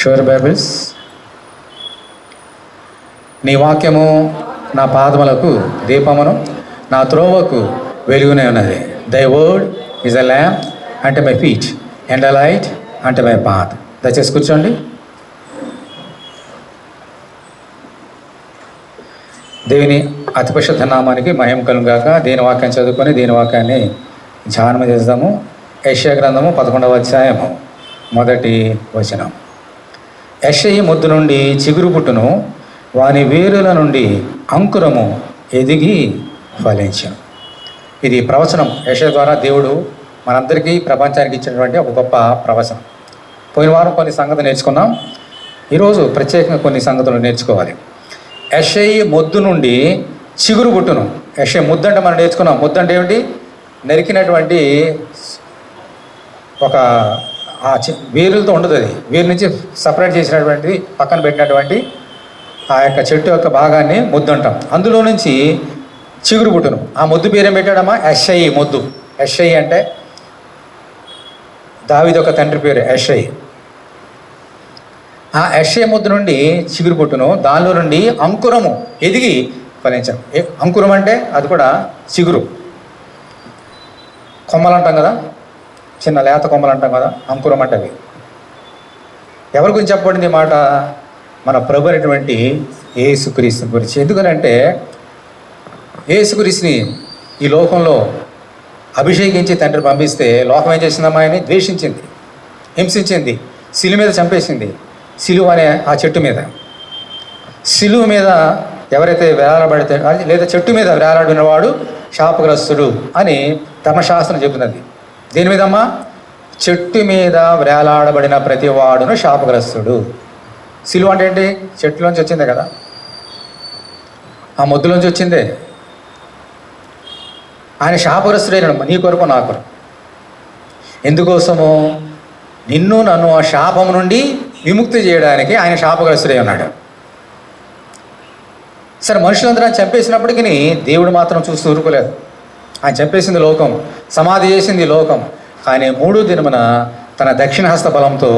Sure Bibles. నీ వాక్యము నా పాదములకు దీపమును, నా త్రోవకు వెలుగునే ఉన్నది. Thy word is a lamp unto my feet and a light unto my path. దయచేసి కూర్చోండి. దేవుని అతి పరిశుద్ధ నామానికి మహిమ కలుగాక. దేని వాక్యం చదువుకొని దేని వాక్యాన్ని ధ్యానం చేద్దాము. యెషయా గ్రంథము 11వ అధ్యాయము 1వ వచనం. యెషయి మొద్దు నుండి చిగురు పుట్టును, వాని వేరుల నుండి అంకురము ఎదిగి ఫలించును. ఇది ప్రవచనం. యెషయా ద్వారా దేవుడు మనందరికీ ప్రపంచానికి ఇచ్చినటువంటి ఒక గొప్ప ప్రవచనం. పోయిన వారం కొన్ని సంగతులు నేర్చుకున్నాం. ఈరోజు ప్రత్యేకంగా కొన్ని సంగతులు నేర్చుకోవాలి. యెషయి మొద్దు నుండి చిగురు పుట్టును. యెషయి ముద్దు అంటే మనం నేర్చుకున్నాం. ముద్దు అంటే ఏమిటి? నరికినటువంటి ఒక వేరులతో ఉండదు. అది వేరు నుంచి సపరేట్ చేసినటువంటి పక్కన పెట్టినటువంటి ఆ యొక్క చెట్టు యొక్క భాగాన్ని ముద్దు అంటాం. అందులో నుంచి చిగురు పుట్టును. ఆ ముద్దు పేరేం పెట్టాడమ్మా? యెషయి మొద్దు. యెషయి అంటే దావీదు యొక్క తండ్రి పేరు యెషయి. ఆ యెషయి మొద్దు నుండి చిగురు పుట్టును, దానిలో నుండి అంకురము ఎదిగి ఫలించను. అంకురం అంటే అది కూడా చిగురు. కొమ్మలు అంటాం కదా, చిన్న లేత కొమ్మలు అంటాం కదా, అంకురం అంటే అవి. ఎవరి గురించి చెప్పబడింది మాట? మన ప్రభు అయినటువంటి యేసుక్రీస్తు గురించి. ఎందుకనంటే యేసుక్రీస్తుని ఈ లోకంలో అభిషేకించి తండ్రి పంపిస్తే లోకం ఏం చేసిందమ్మా? ఆయన్ని ద్వేషించింది, హింసించింది, శిలువ మీద చంపేసింది. శిలువ అనే ఆ చెట్టు మీద, శిలువ మీద ఎవరైతే వేలాడబడితే లేదా చెట్టు మీద వేలాడినవాడు శాపగ్రస్తుడు అని ధర్మశాస్త్రం చెబుతున్నది. దేని మీదమ్మా? చెట్టు మీద వేలాడబడిన ప్రతి వాడును శాపగ్రస్తుడు. శిలువ అంటే ఏంటి? చెట్టులోంచి వచ్చిందే కదా, ఆ మొద్దులోంచి వచ్చిందే. ఆయన శాపగ్రస్తుడైన నీ కొరకు నా కొరకు. ఎందుకోసము? నిన్ను నన్ను ఆ శాపము నుండి విముక్తి చేయడానికి ఆయన శాపగ్రస్తుడై ఉన్నాడు. సరే, మనుషులందరూ ఆయన చంపేసినప్పటికీ దేవుడు మాత్రం చూస్తూ ఊరుకోలేదు. ఆయన చంపేసింది లోకం, సమాధి చేసింది లోకం. కానీ 3వ దినమున తన దక్షిణ హస్త బలంతో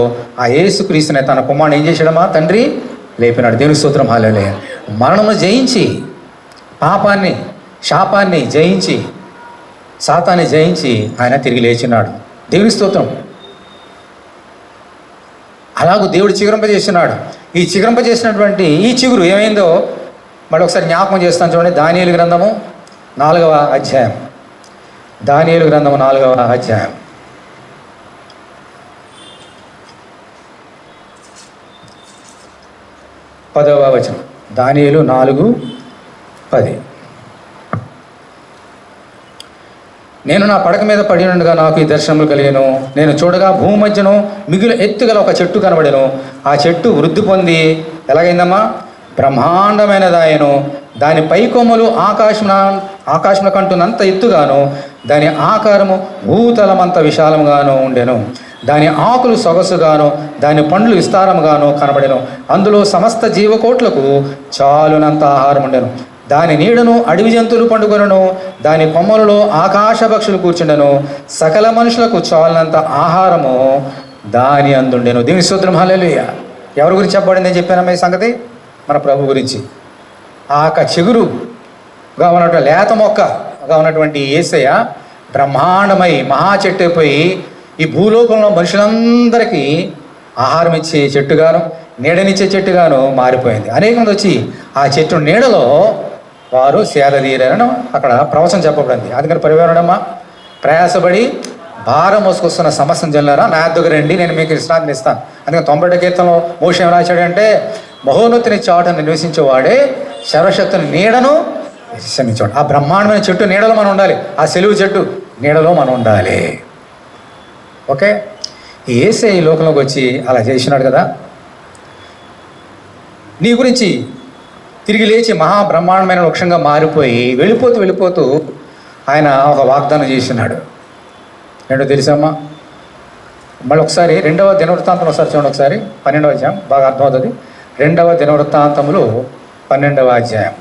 ఆ యేసుక్రీస్తుని తన కుమారుని ఏం చేశాడమ్మా? తండ్రి లేపినాడు. దేవుని స్తోత్రం, హల్లెలూయా. మరణమును జయించి, పాపాన్ని శాపాన్ని జయించి, సాతాన్ని జయించి ఆయన తిరిగి లేచినాడు. దేవుని స్తోత్రం. అలాగూ దేవుడు చిగురింపజేసినాడు. ఈ చిగురింపజేసినటువంటి ఈ చిగురు ఏమైందో మళ్ళీ ఒకసారి జ్ఞాపకం చేస్తాను చూడండి. దానియేలు గ్రంథము 4వ అధ్యాయం. దానియేలు గ్రంథము 4వ అధ్యాయం 10వ వచనం. దానియేలు 4:10. నేను నా పడక మీద పడి ఉండగా నాకు ఈ దర్శనములు కలిగాను. నేను చూడగా భూమి మధ్యను మిగులు ఎత్తుగల ఒక చెట్టు కనబడెను. ఆ చెట్టు వృద్ధి పొంది ఎలాగైందమ్మా? బ్రహ్మాండమైనదాయను. దాని పై కొమ్మలు ఆకాశమున కంటున్నంత ఎత్తుగాను, దాని ఆకారము భూతలమంత విశాలముగాను ఉండెను. దాని ఆకులు సొగసుగాను, దాని పండ్లు విస్తారముగాను కనబడెను. అందులో సమస్త జీవకోట్లకు చాలునంత ఆహారం ఉండెను. దాని నీడను అడవి జంతువులు పండుకొనను, దాని కొమ్మలలో ఆకాశ పక్షులు కూర్చుండెను. సకల మనుషులకు చాలినంత ఆహారము దాని అందుండెను. దీని స్తోత్రం, హల్లెలూయా. ఎవరి గురించి చెప్పబడింది అని చెప్పానమ్మా ఈ సంగతి? మన ప్రభు గురించి. ఆ చిగురుగా ఉన్నటువంటి లేత మొక్కగా ఉన్నటువంటి యేసయ్య బ్రహ్మాండమై మహా చెట్టు అయిపోయి ఈ భూలోకంలో మనుషులందరికీ ఆహారం ఇచ్చే చెట్టుగాను, నీడనిచ్చే చెట్టుగాను మారిపోయింది. అనేక మంది వచ్చి ఆ చెట్టు నీడలో వారు సేదతీరారని అక్కడ ప్రవచనం చెప్పబడింది. అందుకని పరివారడమ్మా, ప్రయాసపడి భారం మోసుకొస్తున్న సమస్యను జల్లారా నా దగ్గర రండి, నేను మీకు విశ్రాంతిని ఇస్తాను. అందుకని 90వ కీర్తనలో మోషే ఏం రాశాడంటే, మహోన్నతిని చాటును నివసించేవాడే సర్వశక్తుని నీడను విశ్రమించేవాడు. ఆ బ్రహ్మాండమైన చెట్టు నీడలో మనం ఉండాలి. ఆ సెలువు చెట్టు నీడలో మనం ఉండాలి. ఓకే, యేసే ఈ లోకంలోకి వచ్చి అలా చేసినాడు కదా. నీ గురించి తిరిగి లేచి మహాబ్రహ్మాండమైన వృక్షంగా మారిపోయి వెళ్ళిపోతూ ఆయన ఒక వాగ్దానం చేసినాడు. ఏంటో తెలుసమ్మా? మళ్ళీ ఒకసారి 2వ దినవృత్తాంతం ఒకసారి చూడండి. ఒకసారి 12వ అధ్యాయం బాగా అర్థమవుతుంది. 2వ దినవృత్తాంతములు 12వ అధ్యాయం.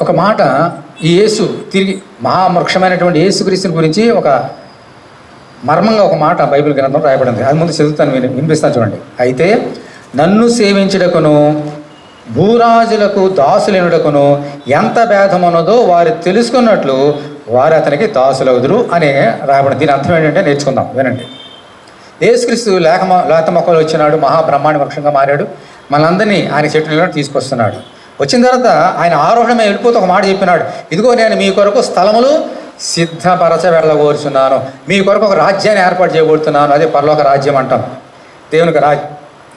ఒక మాట ఈ యేసు తిరిగి మహామృక్షమైనటువంటి యేసుక్రీస్తుని గురించి ఒక మర్మంగా ఒక మాట బైబిల్ గ్రంథం రాయబడింది. అది ముందు చదువుతాను, వినిపిస్తాను చూడండి. అయితే నన్ను సేవించుటకును భూరాజులకు దాసులైనటకును ఎంత భేదమున్నదో వారు తెలుసుకున్నట్లు వారు అతనికి దాసులవుదురు అని రాయబడింది. దీని అర్థం ఏంటంటే నేర్చుకుందాం, వినండి. యేసుక్రీస్తు లేత మొక్కలు వచ్చినాడు, మహాబ్రహ్మాండ వృక్షంగా మారాడు, మనందరినీ ఆయన చెట్టులో తీసుకొస్తున్నాడు. వచ్చిన తర్వాత ఆయన ఆరోహణమే వెళ్ళిపోతూ ఒక మాట చెప్పినాడు, ఇదిగో నేను మీ కొరకు స్థలములు సిద్ధపరచ వెళ్ళగోరుచున్నాను, మీ కొరకు ఒక రాజ్యాన్ని ఏర్పాటు చేయబోతున్నాను. అదే పరలోక రాజ్యం అంటాం, దేవునికి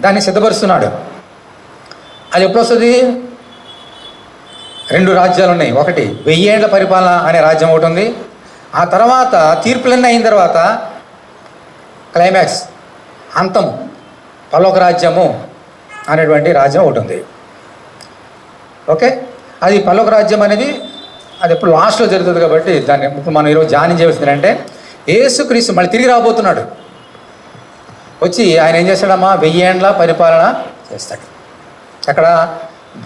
దాన్ని సిద్ధపరుస్తున్నాడు. అది ఎప్పుడు వస్తుంది? 2 రాజ్యాలు ఉన్నాయి. ఒకటి 1000 ఏళ్ల పరిపాలన అనే రాజ్యం ఒకటి ఉంది. ఆ తర్వాత తీర్పులన్నీ అయిన తర్వాత క్లైమాక్స్, అంతం, పరలోక రాజ్యము అనేటువంటి రాజ్యం ఒకటి ఉంది. ఓకే, అది పరలోక రాజ్యం అనేది అది ఎప్పుడు లాస్ట్లో జరుగుతుంది. కాబట్టి దాన్ని ఇప్పుడు మనం ఈరోజు ధ్యానం చేయవలసింది అంటే యేసుక్రీస్తు మళ్ళీ తిరిగి రాబోతున్నాడు. వచ్చి ఆయన ఏం చేస్తాడమ్మా? 1000 ఏళ్ల పరిపాలన చేస్తాడు. అక్కడ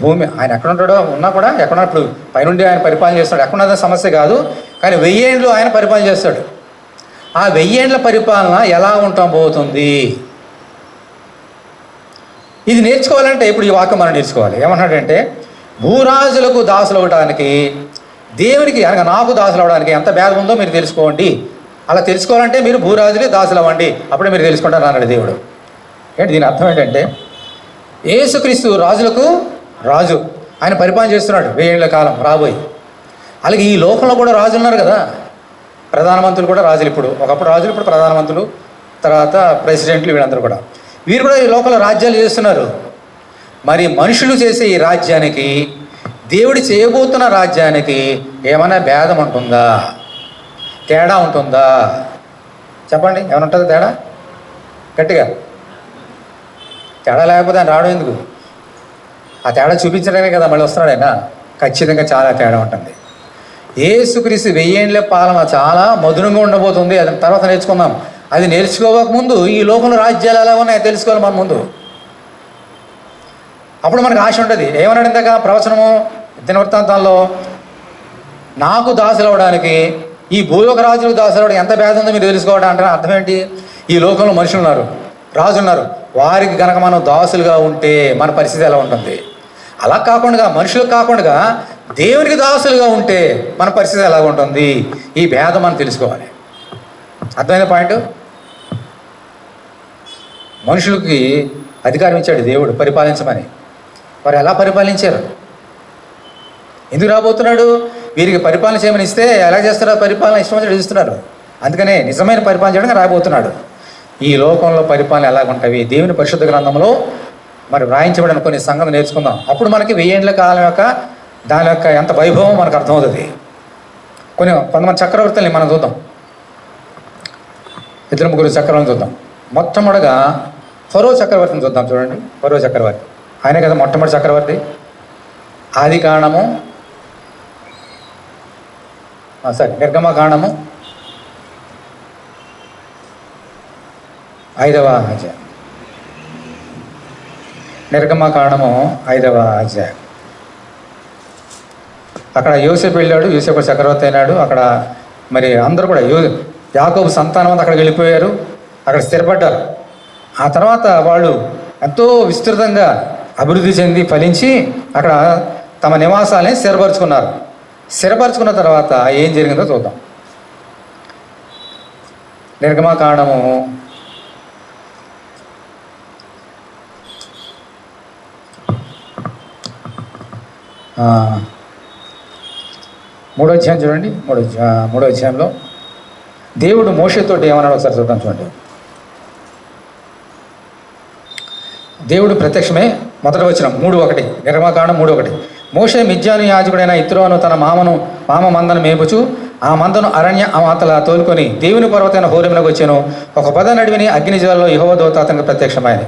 భూమి ఆయన ఎక్కడ ఉంటాడో ఉన్నా కూడా ఎక్కడ ఇప్పుడు పైనుండి ఆయన పరిపాలన చేస్తాడు, ఎక్కడున్నది సమస్య కాదు. కానీ 1000 ఏళ్ళు ఆయన పరిపాలన చేస్తాడు. ఆ 1000 ఏళ్ల పరిపాలన ఎలా ఉంటాం పోతుంది? ఇది నేర్చుకోవాలంటే ఇప్పుడు ఈ వాక్యం మనం నేర్చుకోవాలి. ఏమన్నాడంటే భూరాజులకు దాసులు అవ్వడానికి, దేవునికి అనగా నాకు దాసులు అవ్వడానికి ఎంత భేదం ఉందో మీరు తెలుసుకోండి. అలా తెలుసుకోవాలంటే మీరు భూరాజులే దాసులు అవ్వండి, అప్పుడే మీరు తెలుసుకుంటారు అన్నాడు దేవుడు. ఏంటి దీని అర్థం ఏంటంటే యేసుక్రీస్తు రాజులకు రాజు, ఆయన పరిపాలన చేస్తున్నాడు 1000 ఏళ్ల కాలం రాబోయి. అలాగే ఈ లోకంలో కూడా రాజులు ఉన్నారు కదా, ప్రధానమంత్రులు కూడా రాజులు. ఇప్పుడు ఒకప్పుడు రాజులు, ఇప్పుడు ప్రధానమంత్రులు, తర్వాత ప్రెసిడెంట్లు, వీళ్ళందరూ కూడా వీరు కూడా ఈ లోకంలో రాజ్యాలు చేస్తున్నారు. మరి మనుషులు చేసే ఈ రాజ్యానికి దేవుడు చేయబోతున్న రాజ్యానికి ఏమైనా భేదం ఉంటుందా? తేడా ఉంటుందా? చెప్పండి, ఏమైనా ఉంటుందా తేడా? గట్టిగా తేడా లేకపోతే ఆయన రావడం ఎందుకు? ఆ తేడా చూపించడమే కదా మళ్ళీ వస్తున్నాడు ఆయన. ఖచ్చితంగా చాలా తేడా ఉంటుంది. యేసుక్రీస్తు 1000 ఏళ్ల పాలన చాలా మధురంగా ఉండబోతుంది. అది తర్వాత నేర్చుకుందాం. అది నేర్చుకోవకముందు ఈ లోకంలో రాజ్యాలు ఎలా ఉన్నాయో తెలుసుకోవాలి మన ముందు. అప్పుడు మనకు ఆశ ఉంటుంది. ఏమన్నాడు ఇందాక ప్రవచనము దినవృత్తాంతాల్లో? నాకు దాసులు అవ్వడానికి, ఈ భూలోక రాజులకు దాసులు అవ్వడానికి ఎంత భేదం ఉందో మీరు తెలుసుకోవడం అంటే అర్థం ఏంటి? ఈ లోకంలో మనుషులు ఉన్నారు, రాజు ఉన్నారు, వారికి కనుక మనం దాసులుగా ఉంటే మన పరిస్థితి ఎలా ఉంటుంది? అలా కాకుండా మనుషులకు కాకుండా దేవునికి దాసులుగా ఉంటే మన పరిస్థితి ఎలా ఉంటుంది? ఈ భేదం మనం తెలుసుకోవాలి. అర్థమైన పాయింట్. మనుషులకి అధికారం ఇచ్చాడు దేవుడు పరిపాలించమని. వారు ఎలా పరిపాలించారు? ఎందుకు రాబోతున్నాడు? వీరికి పరిపాలన చేయమని ఇస్తే ఎలా చేస్తారో పరిపాలన ఇష్టం వచ్చి ఇస్తున్నారు. అందుకనే నిజమైన పరిపాలన చేయడానికి రాబోతున్నాడు. ఈ లోకంలో పరిపాలన ఎలా ఉంటాయి? దేవుని పరిశుద్ధ గ్రంథంలో మరి వ్రాయించబడిన కొన్ని సంగతులు నేర్చుకుందాం. అప్పుడు మనకి 1000 ఏళ్ల కాలం యొక్క దాని యొక్క ఎంత వైభవం మనకు అర్థమవుతుంది. కొంతమంది చక్రవర్తుల్ని మనం చూద్దాం, 2-3 చక్రవర్తులను చూద్దాం. మొట్టమొదటిగా ఫరో చక్రవర్తిని చూద్దాం. చూడండి, ఫరో చక్రవర్తి ఆయనే కదా మొట్టమొదటి చక్రవర్తి. ఆదికాండము నిర్గమకాండము 5వ అధ్యాయం. నిర్గమకాండము 5వ అధ్యాయం. అక్కడ యోసేపు వెళ్ళాడు, యోసేపు చక్రవర్తి అయినాడు. అక్కడ మరి అందరూ కూడా యాకోబు సంతానం అంతా అక్కడికి వెళ్ళిపోయారు, అక్కడ స్థిరపడ్డారు. ఆ తర్వాత వాళ్ళు ఎంతో విస్తృతంగా అభివృద్ధి చెంది ఫలించి అక్కడ తమ నివాసాలని స్థిరపరుచుకున్నారు. స్థిరపరుచుకున్న తర్వాత ఏం జరిగిందో చూద్దాం. నిర్గమకాండము 3వ అధ్యాయం చూడండి. 3వ అధ్యాయంలో దేవుడు మోషేతోటి ఏమన్నాడు ఒకసారి చూద్దాం. చూడండి, దేవుడు ప్రత్యక్షమే. మొదటి వచనం 3:1 నిర్గమకాండం 3:1. మోషే మిద్యాను యాజకుడైన ఇత్రోను తన మామ మందను మేపుచు ఆ మందను అరణ్య అమాతల తోలుకొని దేవుని పర్వతైన హోరేమునకు వచ్చాను. ఒక పొద నడివిని అగ్ని జ్వాలలో యెహోవా దూత అతనికి ప్రత్యక్షమైంది.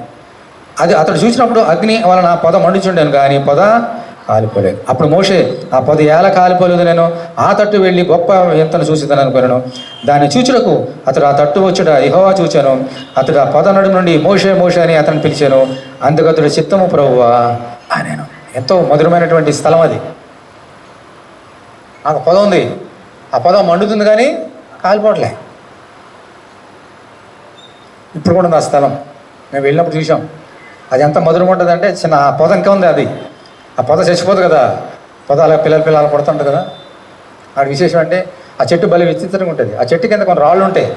అతడు చూసినప్పుడు అగ్ని వలన పొద మండుచుండాను, కానీ పొద కాలిపోలేదు. అప్పుడు మోషే ఆ పొద ఎలా కాలిపోలేదు, నేను ఆ తట్టు వెళ్ళి గొప్ప ఎంతను చూసిదని అనుకున్నాను. దాన్ని చూచుటకు అతడు ఆ తట్టు వచ్చుట యెహోవా చూచాను. అతడు ఆ పొద నడుము నుండి మోషే మోషే అని అతను పిలిచాను. అందుకు అతడు చిత్తము ప్రభువా అనేను. ఎంతో మధురమైనటువంటి స్థలం అది. ఆ పొద ఉంది, ఆ పొద మండుతుంది కానీ కాలిపోవట్లే. ఇప్పుడు కూడా ఉంది ఆ స్థలం, మేము వెళ్ళినప్పుడు చూసాం. అది ఎంత మధురంగా ఉంటుంది అంటే, చిన్న ఆ పొద ఇంకా ఉంది, అది ఆ పొద చచ్చిపోదు కదా, పొద అలా పిల్లలు పడుతుంటుంది కదా. ఆ విశేషం అంటే ఆ చెట్టు భలే విచిత్రంగా ఉంటుంది. ఆ చెట్టు కింద కొన్ని రాళ్ళు ఉంటాయి.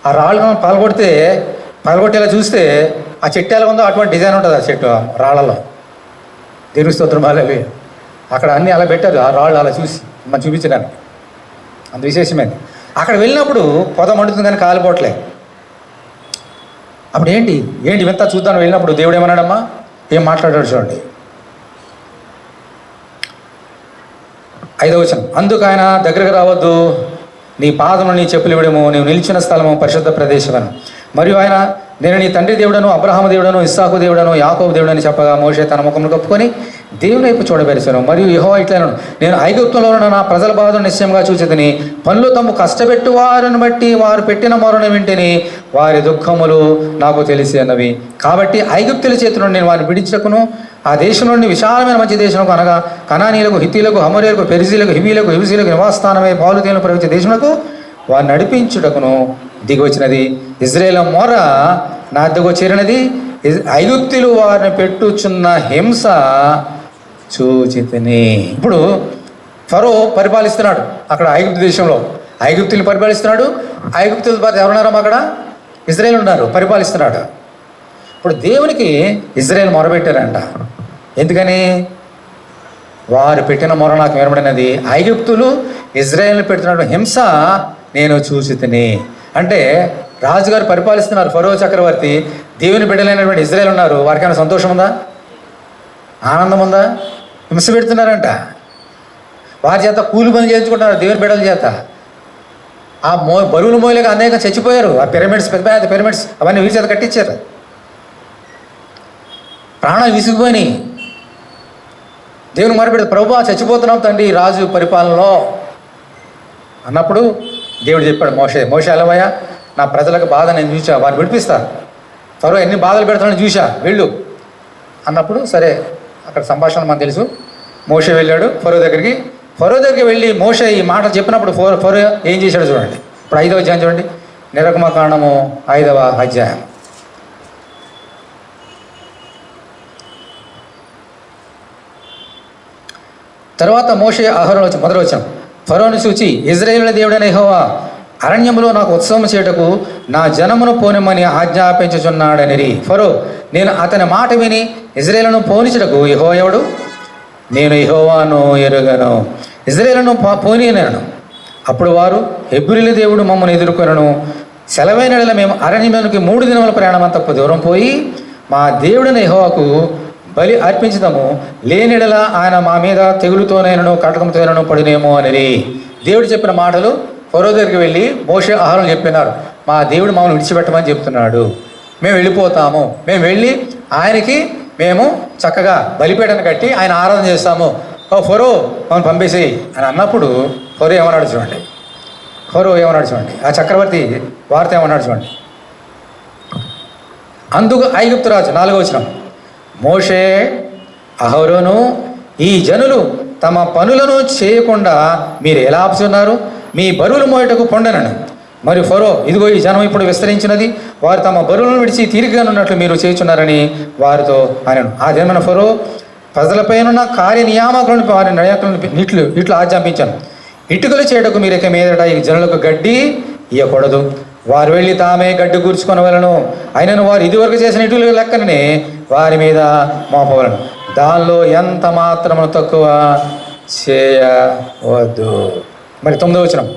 ఆ రాళ్ళు మనం పగలగొట్టేలా చూస్తే ఆ చెట్టు ఎలా ఉందో అటువంటి డిజైన్ ఉంటుంది ఆ చెట్టు రాళ్ళలో. దేవుని స్తోత్రం అవి అక్కడ అన్నీ అలా పెట్టారు, ఆ రాళ్ళు అలా చూసి మనం చూపించడానికి. అంత విశేషమైంది. అక్కడ వెళ్ళినప్పుడు పొద మండుతుంది కానీ కాలిపోవట్లే. అప్పుడు ఏంటి వింత చూద్దాం వెళ్ళినప్పుడు దేవుడు ఏమన్నాడమ్మా, ఏం మాట్లాడాడు చూడండి. 5వ వచనం, అందుకు ఆయన దగ్గరకు రావద్దు, నీ పాదములు నీ చెప్పులు ఇవ్వడము, నీవు నిలిచిన స్థలము పరిశుద్ధ ప్రదేశమను. మరియు ఆయన, నేను నీ తండ్రి దేవుడను, అబ్రహాము దేవుడను, ఇస్సాకు దేవుడను, యాకోబు దేవుడని చెప్పగా మోషే తన ముఖమును కప్పుకొని దేవుని వైపు చూడబెరిచాను. మరియు యెహోవా ఇట్లను, నేను ఐగుప్తులో ఉన్న నా ప్రజల బాధను నిశ్చయంగా చూచితిని. పనులు తమ్ము కష్టపెట్టు వారిని బట్టి వారు పెట్టిన మొరను వింటిని, వారి దుఃఖములు నాకు తెలిసి అన్నవి. కాబట్టి ఐగుప్తుల చేతులను నేను వారిని విడిచకును, ఆ దేశం నుండి విశాలమైన మంచి దేశంకు, అనగా కనానీయులకు, హిత్తీలకు, హమోరీయులకు, పెరిజీలకు, హివీలకు, హివిసీలకు నివాసస్థానమై పాలు తేనెలు ప్రవహించే దేశములకు వారిని నడిపించుటకును దిగివచ్చినది. ఇజ్రాయేలు మొర నా వద్దకు చేరినది, ఐగుప్తులు వారిని పెట్టుచున్న హింస చూచితిని. ఇప్పుడు ఫరో పరిపాలిస్తున్నాడు అక్కడ ఐగుప్తు దేశంలో, ఐగుప్తులు పరిపాలిస్తున్నాడు. ఐగుప్తుల ఎవరున్నారో అక్కడ ఇజ్రాయేల్ ఉన్నారు, పరిపాలిస్తున్నాడు. ఇప్పుడు దేవునికి ఇజ్రాయేల్ మొరబెట్టారంట. ఎందుకని? వారు పెట్టిన మొర నాకు వినబడినది, ఐగుప్తులు ఇజ్రాయేల్ని పెడుతున్న హింస నేను చూచితిని. అంటే రాజుగారు పరిపాలిస్తున్నారు, ఫరో చక్రవర్తి, దేవుని బిడ్డలైనటువంటి ఇజ్రాయేల్ ఉన్నారు. వారికి ఏమైనా సంతోషం ఉందా, ఆనందం ఉందా? హింస పెడుతున్నారంట. వారి చేత కూలి పని చేయించుకుంటున్నారు దేవుని బిడ్డల చేత. ఆ బరువులు మోయలేక అనేక చచ్చిపోయారు. ఆ పిరమిడ్స్, పెద్ద పెద్ద పిరమిడ్స్ అవన్నీ వీరి చేత కట్టించారు. ప్రాణాలు విసిగిపోయినాయి. దేవుని మొరపెడితే, ప్రభువా చచ్చిపోతున్నాం తండ్రి రాజు పరిపాలనలో అన్నప్పుడు దేవుడు చెప్పాడు, మోషే ఎలవయ్యా, నా ప్రజలకు బాధ నేను చూసా, వారిని విడిపిస్తా, ఫరో ఎన్ని బాధలు పెడతానని చూసా, వెళ్ళు అన్నప్పుడు సరే అక్కడ సంభాషణ మనకు తెలుసు. మోషే వెళ్ళాడు ఫరో దగ్గరికి వెళ్ళి మోషే ఈ మాటలు చెప్పినప్పుడు ఫరో ఏం చేశాడు చూడండి. ఇప్పుడు 5వ అధ్యాయం చూడండి, నిర్గమకాండము 5వ అధ్యాయం. తర్వాత మోషే అహరోను వచ్చి మొదలు వచ్చాం. ఫరోను చూచి, ఇజ్రాయేలు దేవుడైన యెహోవా అరణ్యములో నాకు ఉత్సవం చేయటకు నా జనమును పోనిమ్మని ఆజ్ఞాపించుచున్నాడనిరి. ఫరో, నేను అతని మాట విని ఇజ్రాయేలును పోనిచుటకు యెహోవా ఎవడు? నేను యెహోవాను ఎరుగను, ఇజ్రాయేలును పోనీయనను. అప్పుడు వారు, హెబ్రీల దేవుడు మమ్మల్ని ఎదుర్కొనను, సెలవైన నెల మేము అరణ్యంలోనికి 3 దినముల ప్రయాణం తప్ప దూరం పోయి మా దేవుడైన యెహోవాకు బలి అర్పించుదాము, లేనిడల ఆయన మా మీద తెగులుతోనైనను కటకంతోనైనను పడినేమో అని దేవుడు చెప్పిన మాటలు ఫరో దగ్గరికి వెళ్ళి మోషే అహరోను చెప్పినారు. మా దేవుడు మమ్మల్ని విడిచిపెట్టమని చెప్తున్నాడు, మేము వెళ్ళిపోతాము, మేము వెళ్ళి ఆయనకి మేము చక్కగా బలిపీఠను కట్టి ఆయన ఆరాధన చేస్తాము, ఓ ఫరో మమ్మల్ని పంపేసేయి అని అన్నప్పుడు ఫరో ఏమన్నాడు చూడండి. ఆ చక్రవర్తి వార్త ఏమన్నాడు చూడండి. అందుకు ఐగుప్తు రాజు 4వ వచనం, మోషే అహరోను, ఈ జనులు తమ పనులను చేయకుండా మీరు ఎలా ఆపుచున్నారు? మీ బరువులు మోయటకు పొండనను. మరి ఫరో, ఇదిగో ఈ జనం ఇప్పుడు విస్తరించినది, వారు తమ బరువులను విడిచి తీరికగానున్నట్లు మీరు చేయుచున్నారని వారితో అనను. ఆ దినమైన ఫరో ప్రజలపైన కార్యనియామకులను వారి నాయకులను ఇట్లు ఆజ్ఞాపించాను, ఇటుకలు చేయటకు మీరు ఇక మీదట ఈ జనులకు గడ్డి ఇవ్వకూడదు, వారు వెళ్ళి తామే గడ్డి కూర్చుకొనవలను, అయినను వారు ఇదివరకు చేసిన ఇటుకల లెక్కనే వారి మీద మోపవలను, దానిలో ఎంత మాత్రము తక్కువ చేయవద్దు. మరి 9వ వచనం,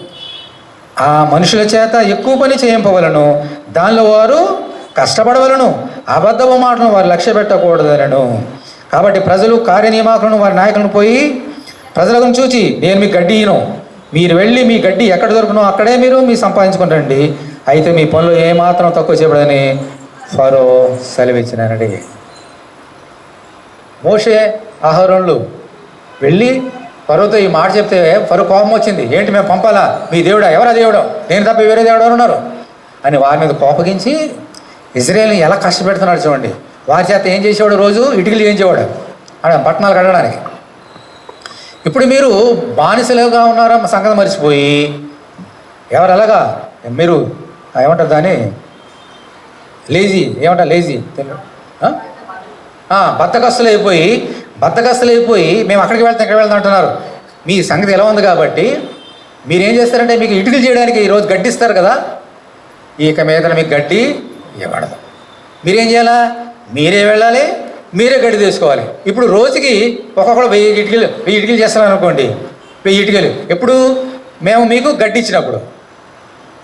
ఆ మనుషుల చేత ఎక్కువ పని చేయింపవలను, దానిలో వారు కష్టపడవలను, అబద్ధపు మాటలను వారు లక్ష్య పెట్టకూడదనను. కాబట్టి ప్రజలు కార్యనియామకులను వారి నాయకులను పోయి ప్రజలను చూచి, నేను మీ గడ్డి ఇయ్యను, మీరు వెళ్ళి మీ గడ్డి ఎక్కడ దొరుకునో అక్కడే మీరు సంపాదించుకుంటండి, అయితే మీ పనులు ఏమాత్రం తక్కువ చేయబడదని ఫరో సెలవిచ్చినానండి. మోషే అహరోనులు వెళ్ళి ఫరోతో ఈ మాట చెప్తే ఫరో కోపం వచ్చింది. ఏంటి మేము పంపాలా? మీ దేవుడా? ఎవరా దేవుడు? నేను తప్ప వేరే దేవుడు ఎవరు ఉన్నారు అని వారి మీద కోపగించి ఇజ్రాయేల్ని ఎలా కష్టపెడుతున్నాడు చూడండి. వారి చేత ఏం చేసేవాడు? రోజు ఇటుకలు చేయించేవాడు పట్టణాలు కట్టడానికి. ఇప్పుడు మీరు బానిసలుగా ఉన్నారా సంగతి మర్చిపోయి ఎవరు ఎలాగా మీరు ఏమంటారు దాన్ని లేజీ ఏమంటారు లేజీ బద్దకస్తులు అయిపోయి మేము అక్కడికి వెళ్తాం ఇక్కడ వెళ్తాం అంటున్నారు. మీ సంగతి ఎలా ఉంది కాబట్టి మీరేం చేస్తారంటే మీకు ఇటుకలు చేయడానికి ఈరోజు గడ్డిస్తారు కదా, ఇక మీద మీకు గడ్డి ఇవ్వడదు. మీరేం చేయాలా? మీరే వెళ్ళాలి, మీరే గడ్డి తీసుకోవాలి. ఇప్పుడు రోజుకి ఒక్కొక్కరు 1000 ఇటుకలు చేస్తున్నాం అనుకోండి, 1000 ఇటుకలు ఎప్పుడు మేము మీకు గడ్డి ఇచ్చినప్పుడు.